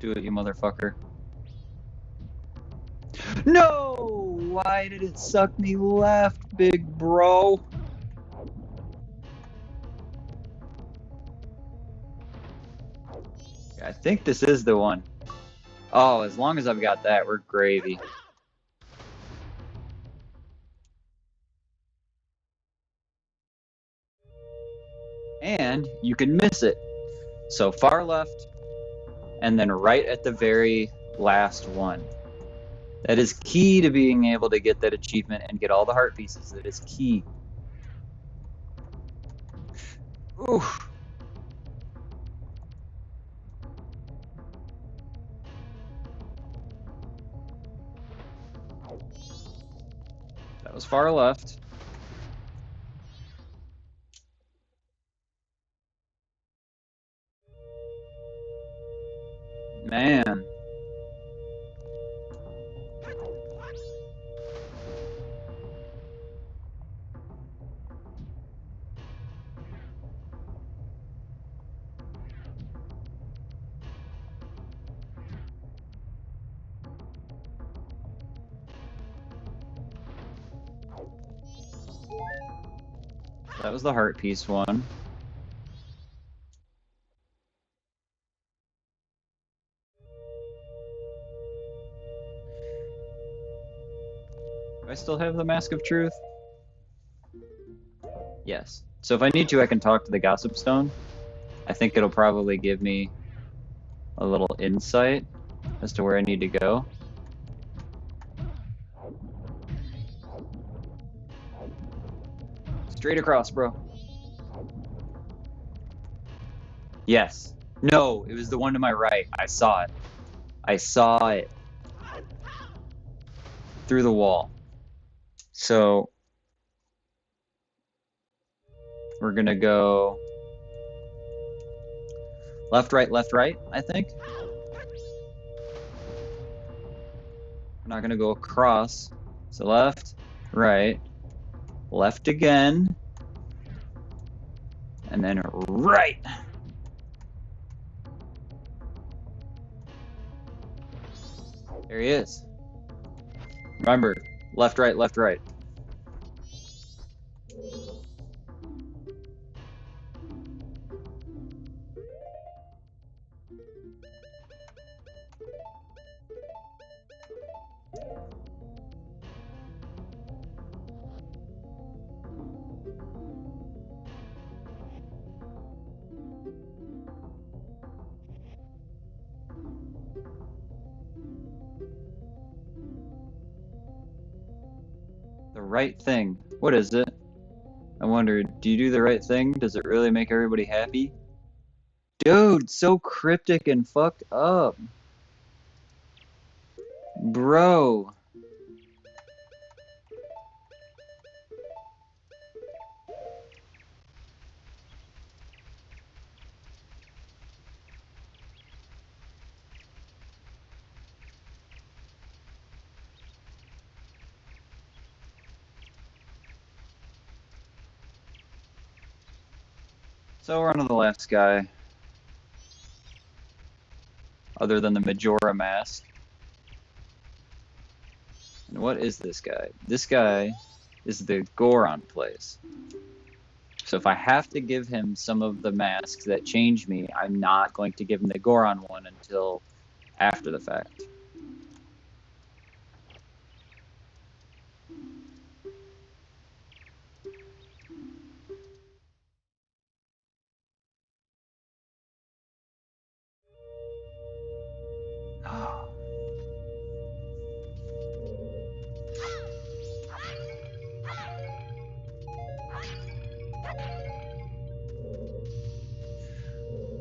Do it, you motherfucker. No! Why did it suck me left, big bro? I think this is the one. Oh, as long as I've got that, we're gravy. And you can miss it. So far left, and then right at the very last one. That is key to being able to get that achievement and get all the heart pieces. That is key. Oof. That was far left. Man. That was the heart piece one. Do I still have the Mask of Truth? Yes. So if I need to, I can talk to the Gossip Stone. I think it'll probably give me a little insight as to where I need to go. Straight across, bro. Yes. No, it was the one to my right. I saw it. I saw it through the wall. So we're gonna go left, right, I think. We're not gonna go across. So left, right, left again, and then right. There he is. Remember, left, right, left, right. The right thing. What is it? I wonder, do you do the right thing? Does it really make everybody happy? Dude, so cryptic and fucked up. Bro. So we're on to the last guy, other than the Majora mask. And what is this guy? This guy is the Goron place. So if I have to give him some of the masks that change me, I'm not going to give him the Goron one until after the fact.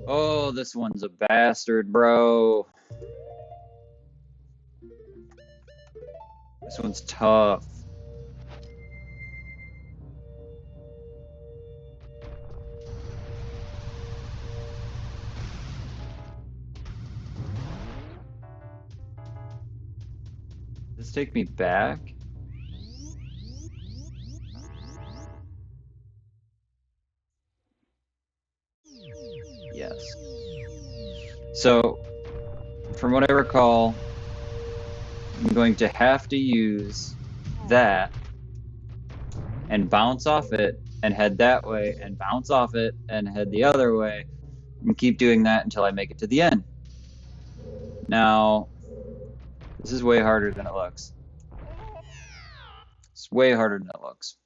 Oh, this one's a bastard, bro. This one's tough. Does this take me back? Yes. So, from what I recall, I'm going to have to use that and bounce off it and head that way and bounce off it and head the other way and keep doing that until I make it to the end. Now, this is way harder than it looks. It's way harder than it looks.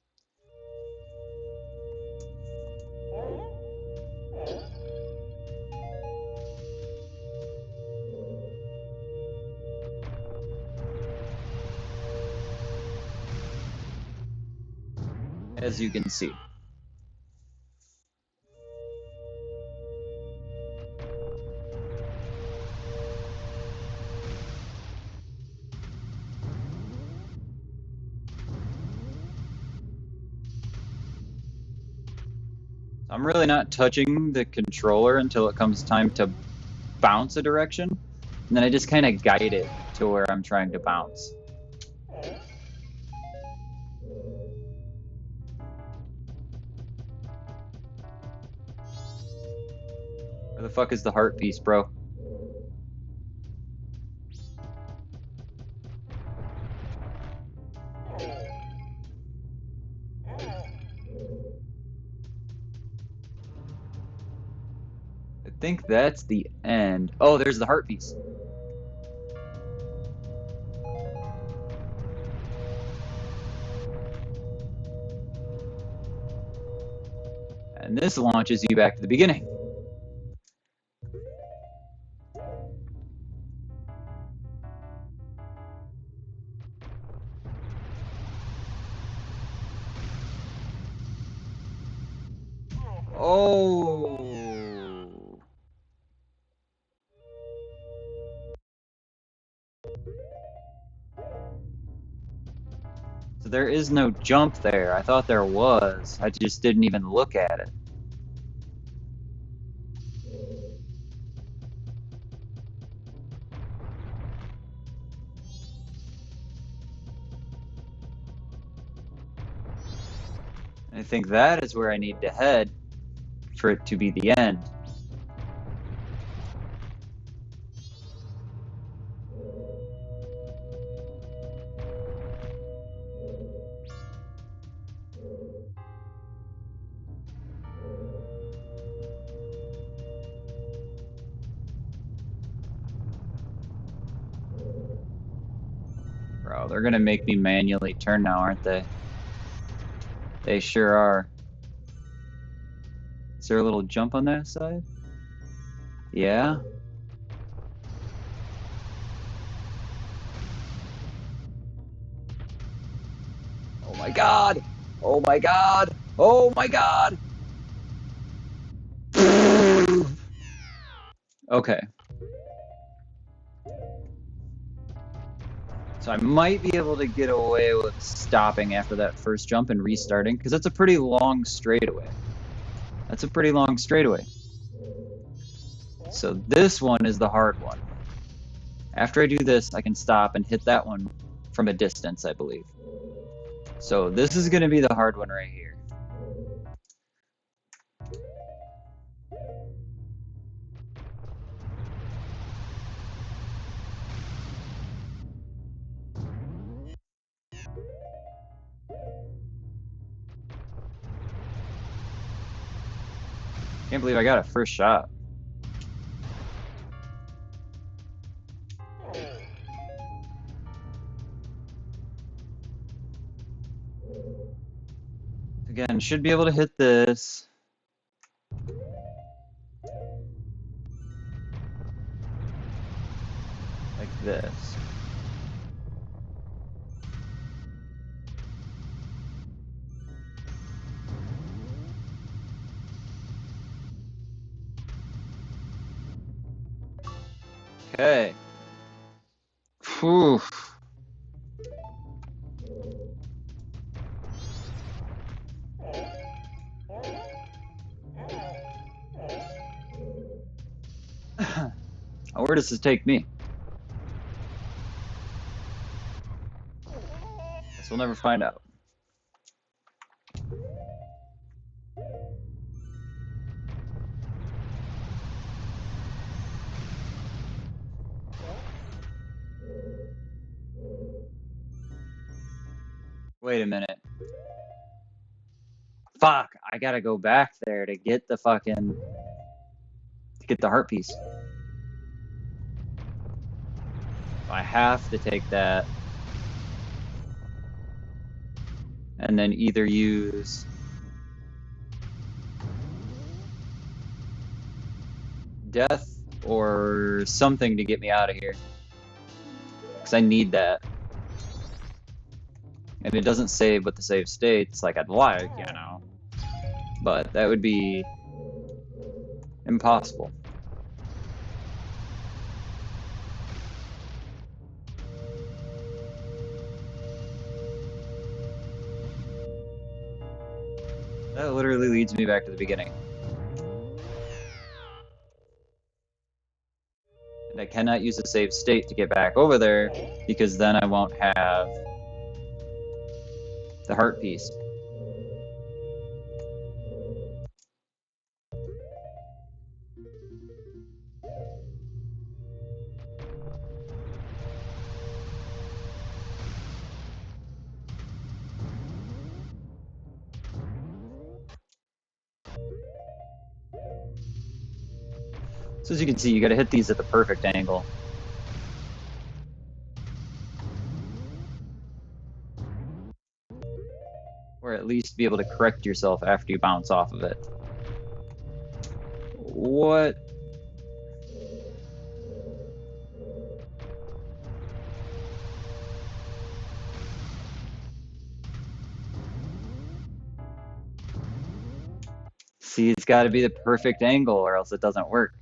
As you can see. I'm really not touching the controller until it comes time to bounce a direction, and then I just kind of guide it to where I'm trying to bounce. Where the fuck is the heart piece, bro? I think that's the end. Oh, there's the heart piece. And this launches you back to the beginning. Oh. So there is no jump there. I thought there was. I just didn't even look at it. I think that is where I need to head for it to be the end. Bro, they're gonna make me manually turn now, aren't they? They sure are. Is there a little jump on that side? Yeah. Oh my god! Oh my god! Oh my god! Okay. So I might be able to get away with stopping after that first jump and restarting, because that's a pretty long straightaway. That's a pretty long straightaway. So this one is the hard one. After I do this, I can stop and hit that one from a distance, I believe. So this is going to be the hard one right here. Can't believe I got it first shot. Again, should be able to hit this. Like this. Okay. Whew. Where does this take me? Guess we'll never find out. Wait a minute. Fuck, I gotta go back there to get the heart piece. I have to take that and then either use death or something to get me out of here. Because I need that. And it doesn't say what the save states like I'd like, you know. But that would be impossible. That literally leads me back to the beginning. And I cannot use a save state to get back over there because then I won't have the heart piece. So as you can see, you gotta hit these at the perfect angle. Or at least be able to correct yourself after you bounce off of it. What? See, it's gotta be the perfect angle or else it doesn't work.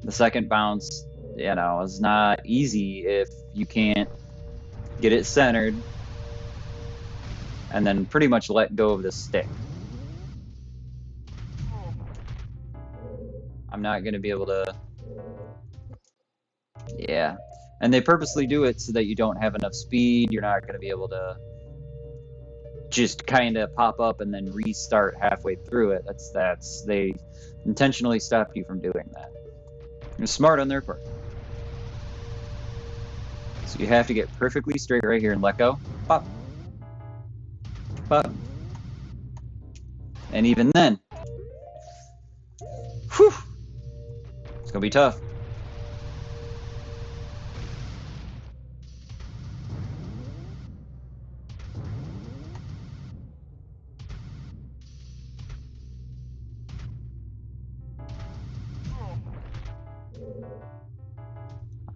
The second bounce, you know, is not easy if you can't get it centered and then pretty much let go of the stick. I'm not going to be able to, yeah. And they purposely do it so that you don't have enough speed. You're not going to be able to just kind of pop up and then restart halfway through it. They intentionally stopped you from doing that. They're smart on their part. So you have to get perfectly straight right here and let go. Pop. Pop. And even then, whew, it's gonna be tough.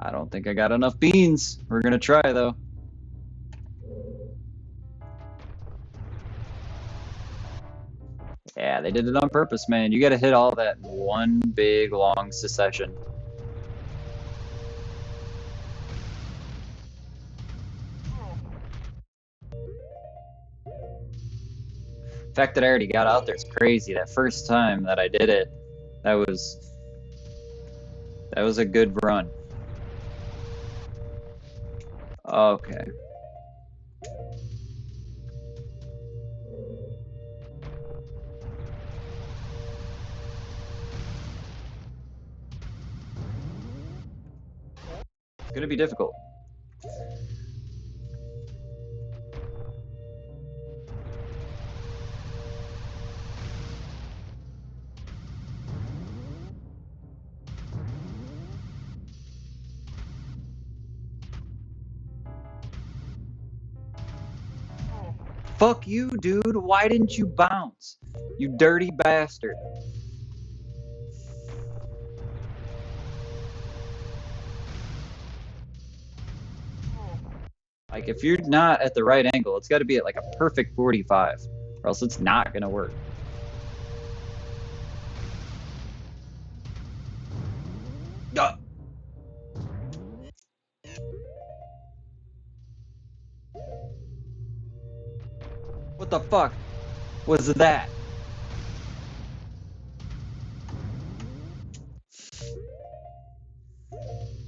I don't think I got enough beans. We're gonna try though. Yeah, they did it on purpose, man. You gotta hit all that in one big long succession. The fact that I already got out there is crazy. That first time that I did it, that was a good run. Okay. It's gonna be difficult. Fuck you, dude. Why didn't you bounce? You dirty bastard. Like, if you're not at the right angle, it's got to be at like a perfect 45, or else it's not going to work. Ah! What the fuck was that?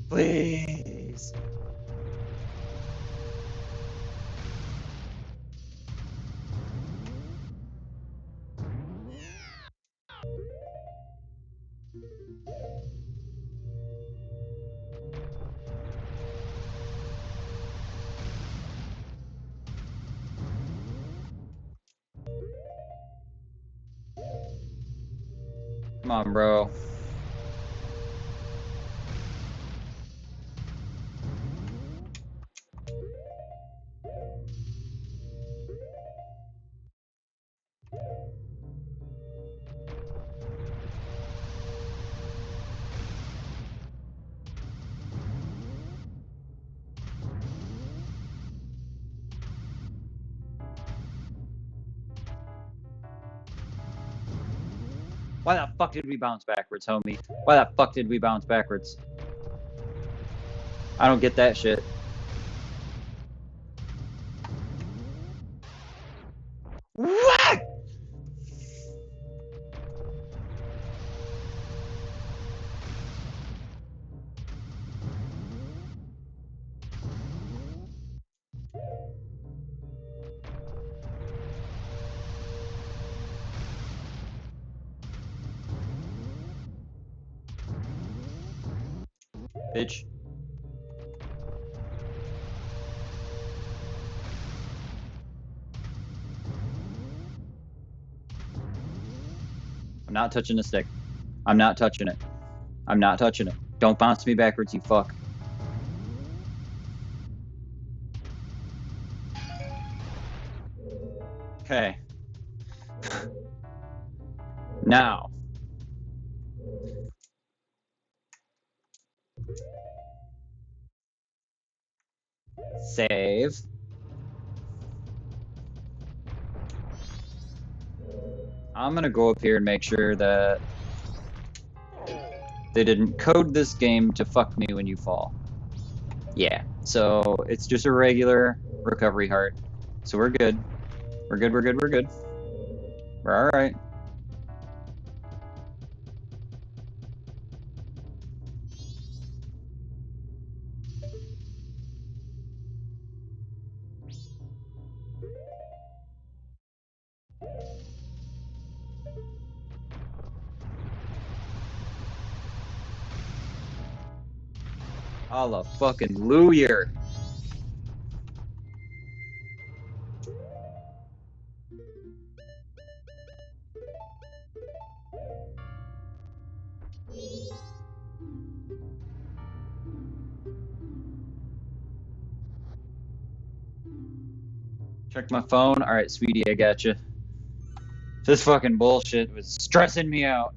Please. Come on, bro. Why the fuck did we bounce backwards, homie? Why the fuck did we bounce backwards? I don't get that shit. What? Bitch. I'm not touching the stick. I'm not touching it. I'm not touching it. Don't bounce me backwards, you fuck. Okay. Now. Save. I'm gonna go up here and make sure that they didn't code this game to fuck me when you fall. Yeah, so it's just a regular recovery heart. So we're good. We're good, we're good, we're good. We're alright. Allah fucking lawyer. Check my phone. Alright, sweetie, I got you. This fucking bullshit was stressing me out.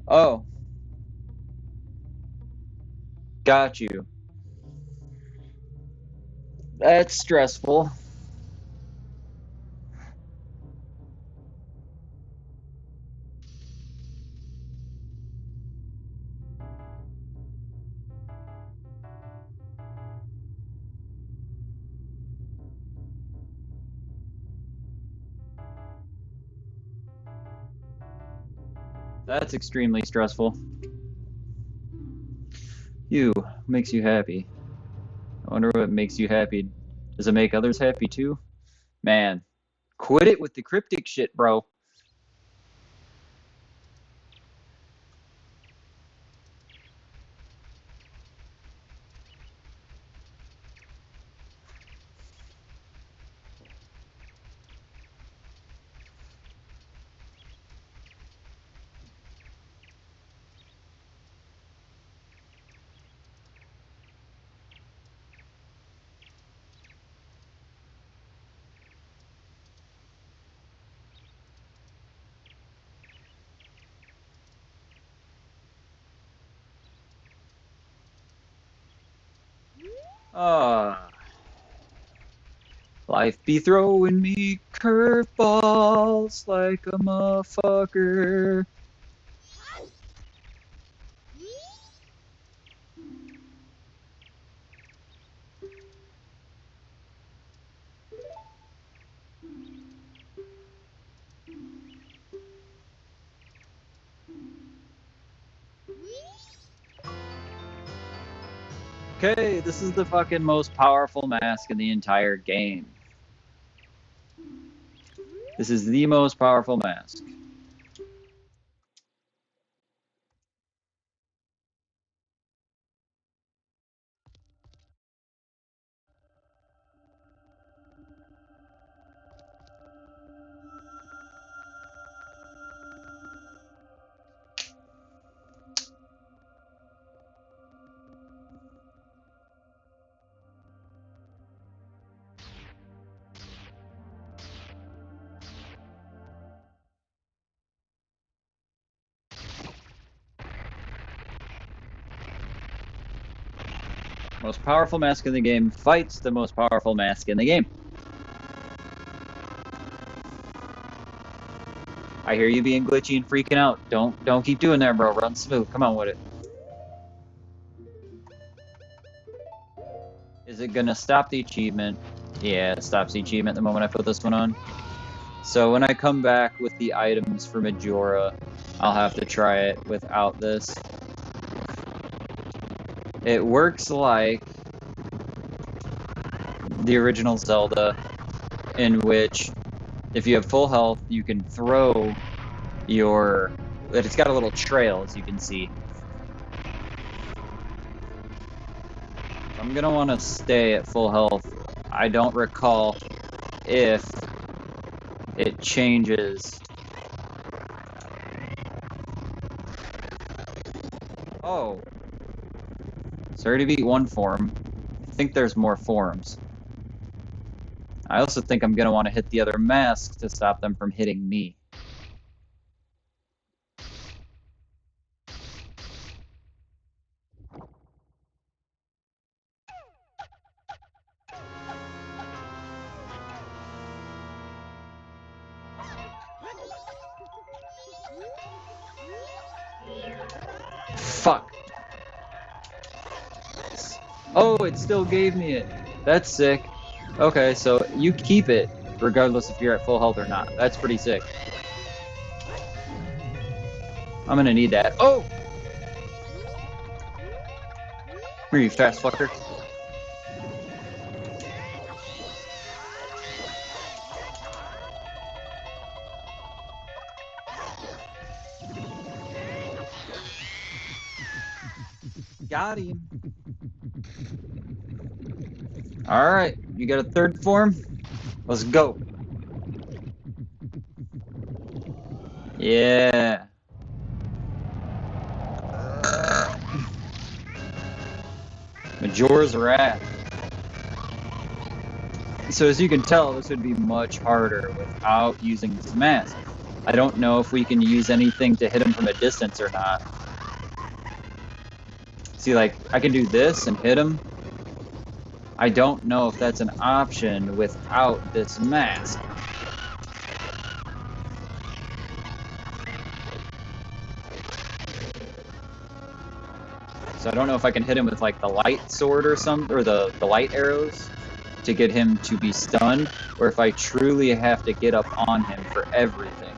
Oh, got you. That's stressful. That's extremely stressful. You makes you happy. I wonder what makes you happy. Does it make others happy too? Man, quit it with the cryptic shit, bro. Ah, life be throwing me curveballs like a motherfucker. Okay, this is the fucking most powerful mask in the entire game. This is the most powerful mask. Most powerful mask in the game fights the most powerful mask in the game. I hear you being glitchy and freaking out. Don't keep doing that, bro. Run smooth. Come on with it. Is it gonna stop the achievement? Yeah, it stops the achievement the moment I put this one on. So when I come back with the items for Majora, I'll have to try it without this. It works like the original Zelda, in which if you have full health, you can throw your... It's got a little trail, as you can see. I'm gonna want to stay at full health. I don't recall if it changes. Oh. Sorry to beat one form. I think there's more forms. I also think I'm gonna want to hit the other masks to stop them from hitting me. Fuck. Oh, it still gave me it. That's sick. Okay, so you keep it regardless if you're at full health or not. That's pretty sick. I'm gonna need that. Oh! Here, you fast fucker. Got him. Alright, you got a third form? Let's go. Yeah. Majora's Wrath. So as you can tell, this would be much harder without using this mask. I don't know if we can use anything to hit him from a distance or not. See, like, I can do this and hit him. I don't know if that's an option without this mask. So I don't know if I can hit him with, like, the light sword or something, or the light arrows to get him to be stunned, or if I truly have to get up on him for everything.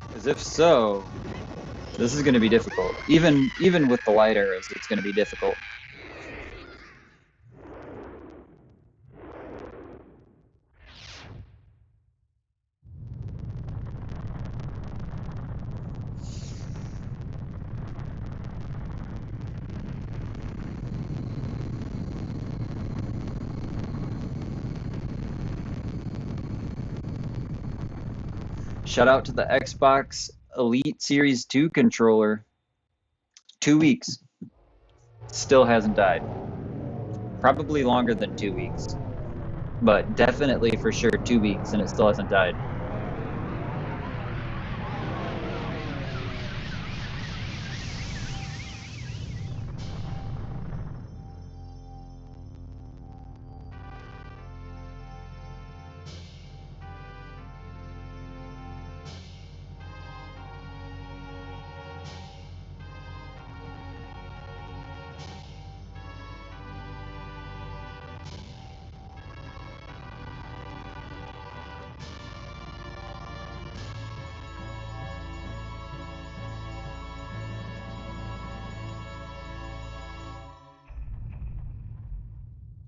Because if so, this is going to be difficult. Even with the light arrows, it's going to be difficult. Shout out to the Xbox Elite Series 2 controller. 2 weeks. Still hasn't died. Probably longer than 2 weeks. but definitely for sure 2 weeks, and it still hasn't died.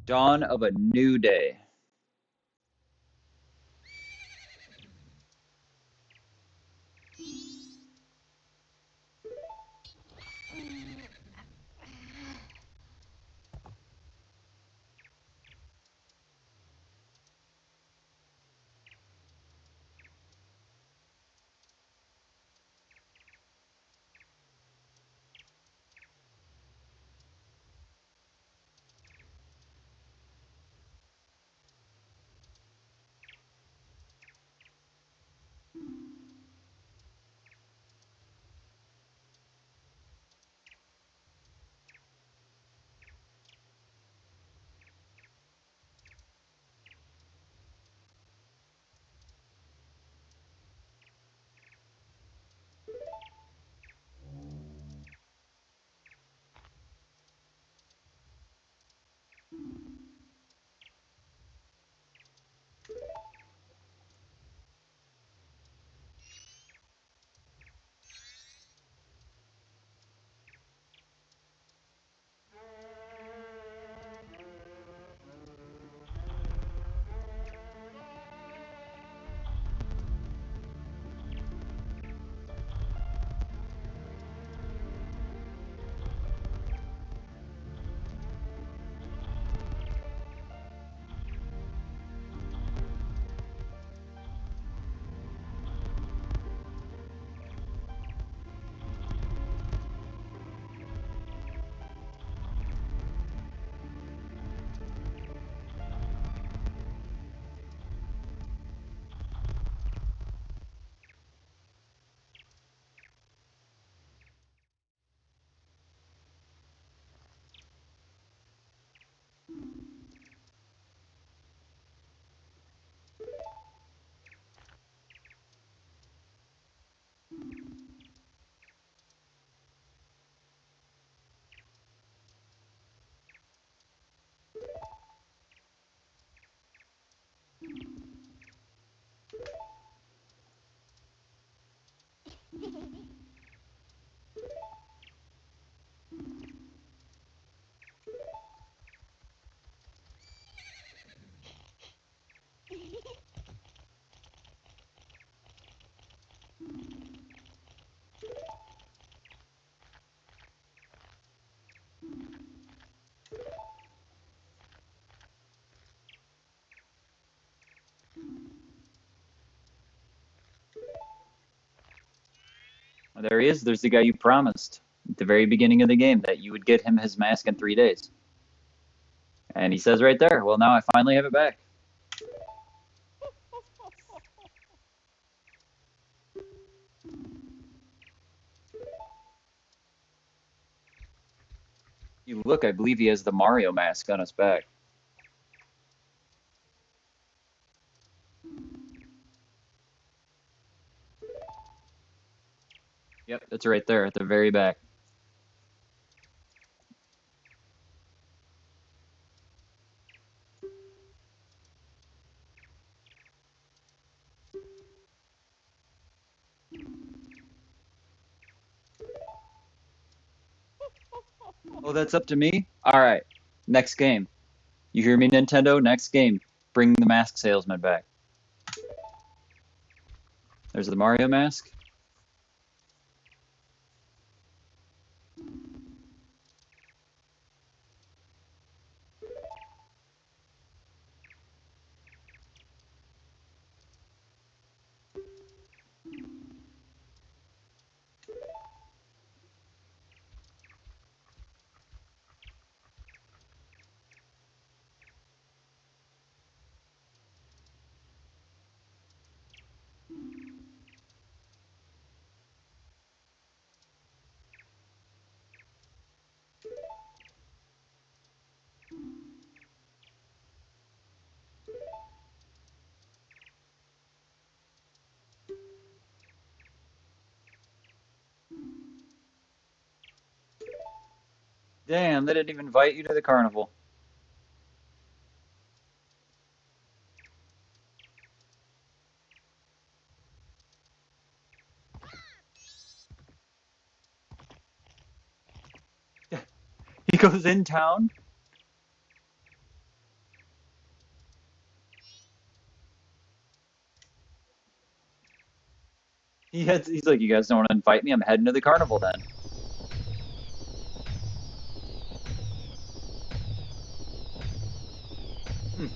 Dawn of a new day. Well, there he is. There's the guy you promised at the very beginning of the game that you would get him his mask in 3 days. And he says right there, well, now I finally have it back. You look, I believe he has the Mario mask on his back. Yep, it's right there at the very back. Oh, that's up to me? All right. Next game. You hear me, Nintendo? Next game. Bring the mask salesman back. There's the Mario mask. Damn, they didn't even invite you to the carnival. He goes in town. He's like, you guys don't want to invite me? I'm heading to the carnival then. Hmm.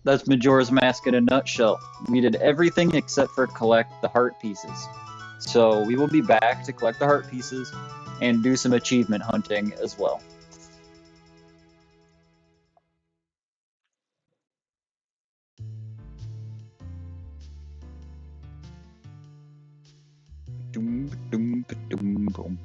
That's Majora's Mask in a nutshell. We did everything except for collect the heart pieces. So we will be back to collect the heart pieces and do some achievement hunting as well. Doom, doom, doom, boom.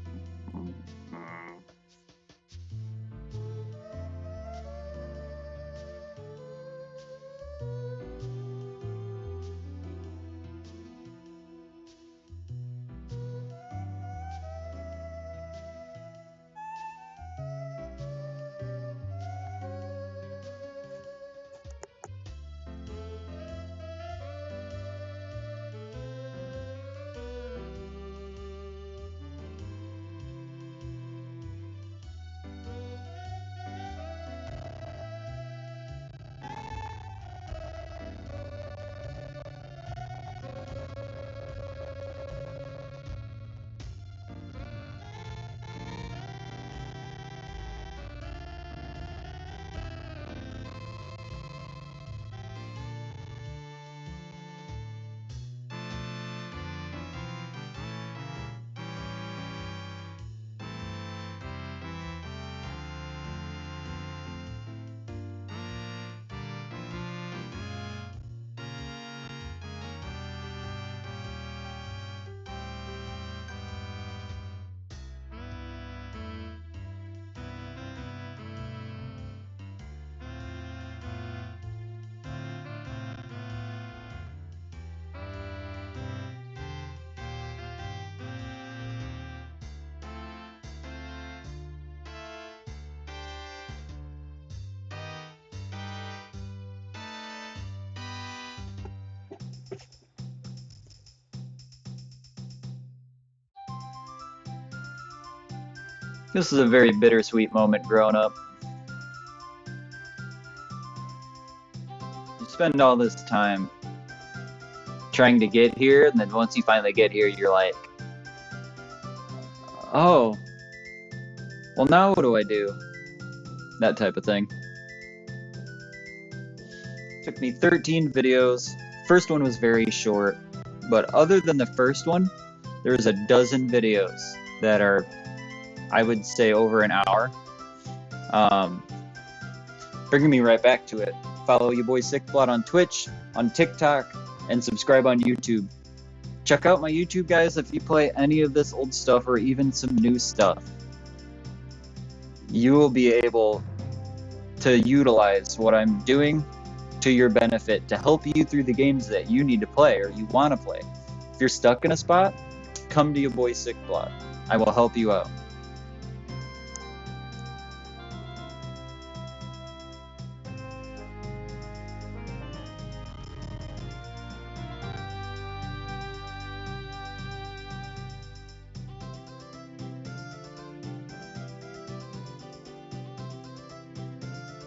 This is a very bittersweet moment growing up. You spend all this time trying to get here, and then once you finally get here, you're like, oh, well, now what do I do? That type of thing. Took me 13 videos. First one was very short, but other than the first one, there was a dozen videos that are, I would say, over an hour. Um, Bringing me right back to it. Follow Yaboisycblat on Twitch, on TikTok, and subscribe on YouTube. Check out my YouTube, guys, if you play any of this old stuff or even some new stuff. You will be able to utilize what I'm doing to your benefit to help you through the games that you need to play or you want to play. If you're stuck in a spot, come to Yaboisycblat. I will help you out.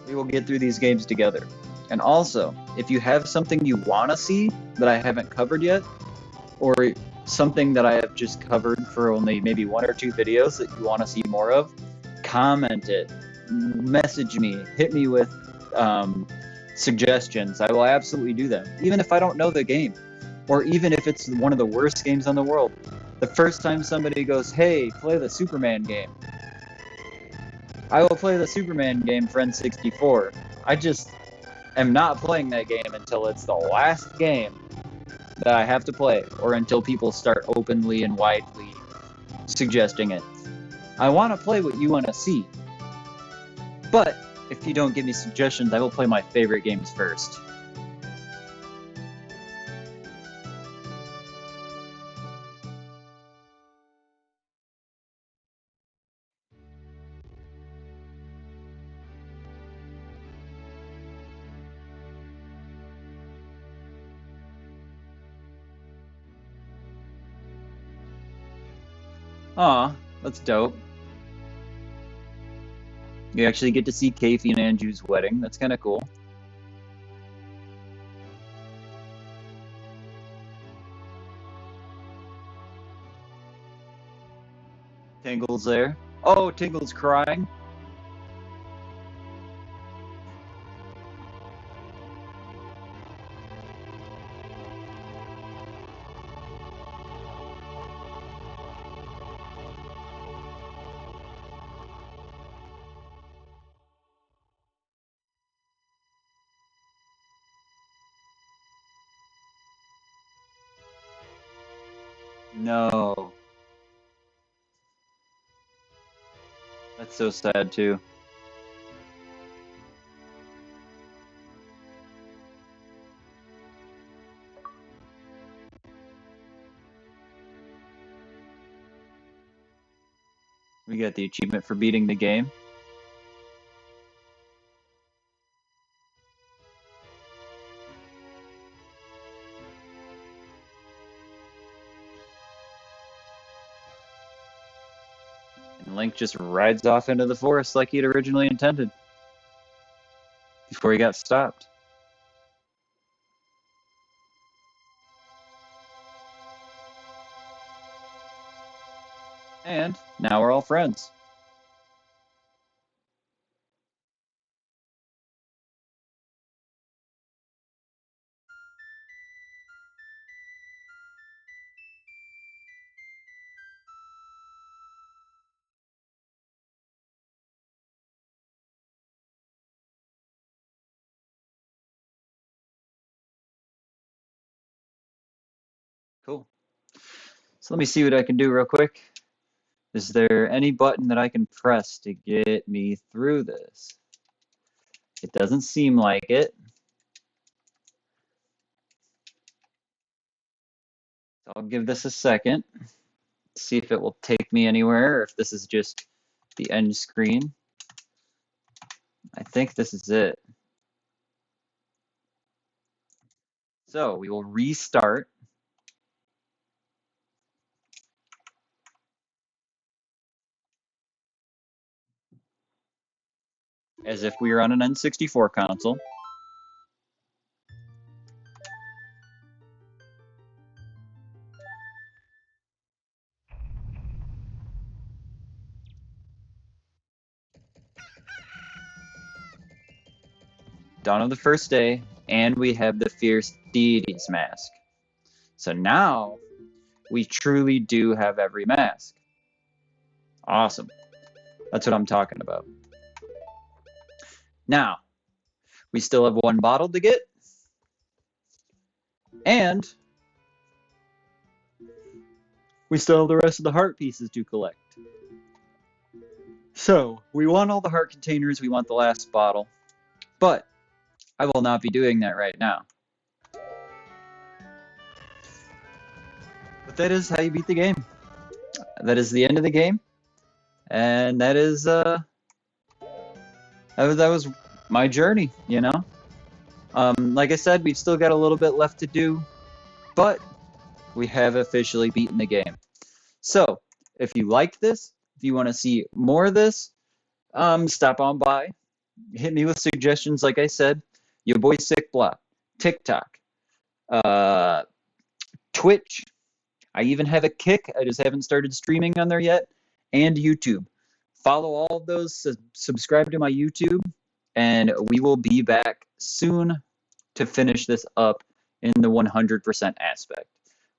We will get through these games together. And also, if you have something you want to see that I haven't covered yet, or something that I have just covered for only maybe one or two videos that you want to see more of, comment it, message me, hit me with suggestions. I will absolutely do them, even if I don't know the game, or even if it's one of the worst games on the world. The first time somebody goes, hey, play the Superman game, I will play the Superman game for N64. I just am not playing that game until it's the last game that I have to play, or until people start openly and widely suggesting it. I want to play what you want to see, but if you don't give me suggestions, I will play my favorite games first. Aw, that's dope. You actually get to see Keifi and Anju's wedding. That's kind of cool. Tingle's there. Oh, Tingle's crying. No, that's so sad too. We got the achievement for beating the game. And Link just rides off into the forest like he'd originally intended before he got stopped. And now we're all friends. Cool. So let me see what I can do real quick. Is there any button that I can press to get me through this? It doesn't seem like it. So I'll give this a second. See if it will take me anywhere or if this is just the end screen. I think this is it. So we will restart. As if we were on an N64 console. Dawn of the first day, and we have the Fierce Deities mask. So now we truly do have every mask. Awesome. That's what I'm talking about. Now, we still have one bottle to get, and we still have the rest of the heart pieces to collect. So, we want all the heart containers, we want the last bottle, but I will not be doing that right now. But that is how you beat the game. That is the end of the game, and that was my journey, you know? Like I said, we've still got a little bit left to do, but we have officially beaten the game. So, if you like this, if you want to see more of this, stop on by. Hit me with suggestions, like I said. Yaboisycblat, TikTok, uh, Twitch. I even have a Kick. I just haven't started streaming on there yet. And YouTube. Follow all of those. Subscribe to my YouTube. And we will be back soon to finish this up in the 100% aspect.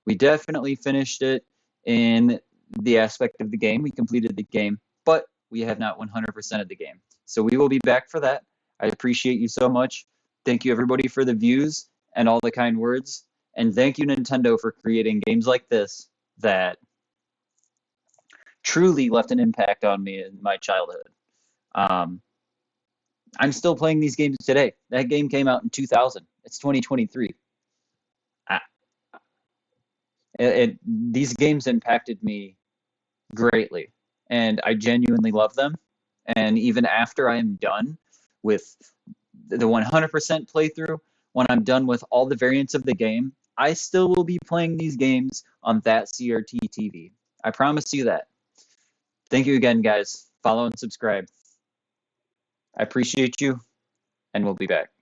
We definitely finished it in the aspect of the game. We completed the game, but we have not 100% of the game. So we will be back for that. I appreciate you so much. Thank you, everybody, for the views and all the kind words. And thank you, Nintendo, for creating games like this that truly left an impact on me in my childhood. Um, I'm still playing these games today. That game came out in 2000. It's 2023. I, these games impacted me greatly, and I genuinely love them. And even after I am done with the 100% playthrough, when I'm done with all the variants of the game, I still will be playing these games on that CRT TV. I promise you that. Thank you again, guys. Follow and subscribe. I appreciate you, and we'll be back.